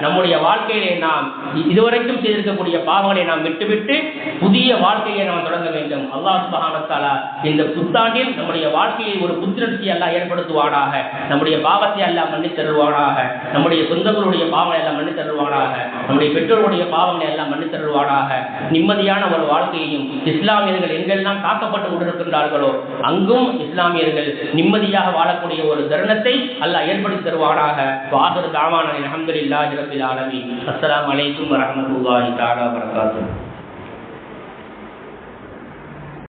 நம்முடைய வாழ்க்கையிலே நாம் இதுவரைக்கும் செய்திருக்கக்கூடிய பாவங்களை நாம் விட்டுவிட்டு புதிய வாழ்க்கையை நாம் தொடங்க வேண்டும். அல்லாஹ் சுப்ஹானஹு வ தஆலா இந்த புத்தாண்டில் நம்முடைய வாழ்க்கையை ஒரு புத்துணர்ச்சி அல்லாஹ் ஏற்படுத்துவானாக. நம்முடைய பாவத்தை அல்லாஹ் மன்னித்து தருவானாக. நம்முடைய சொந்தங்களுடைய பாவங்களை எல்லாம் மன்னித்து தருவானாக. நம்முடைய பெற்றோருடைய பாவங்களை எல்லாம் மன்னித்து தருவானாக. நிம்மதியான ஒரு வாழ்க்கையையும் இஸ்லாமியர்கள் எங்கெல்லாம் காக்கப்பட்டு கொண்டிருக்கின்றார்களோ அங்கும் இஸ்லாமியர்கள் நிம்மதியாக வாழக்கூடிய ஒரு தருணத்தை அல்லாஹ் ஏற்படுத்தி தருவானாக. வாஹிரு தஅவானா அல்ஹம்துலில்லாஹி ரப்பில் ஆலமீன். அஸ்ஸலாமு அலைக்கும் வரஹ்மத்துல்லாஹி தஆலா வபரகாத்துஹு.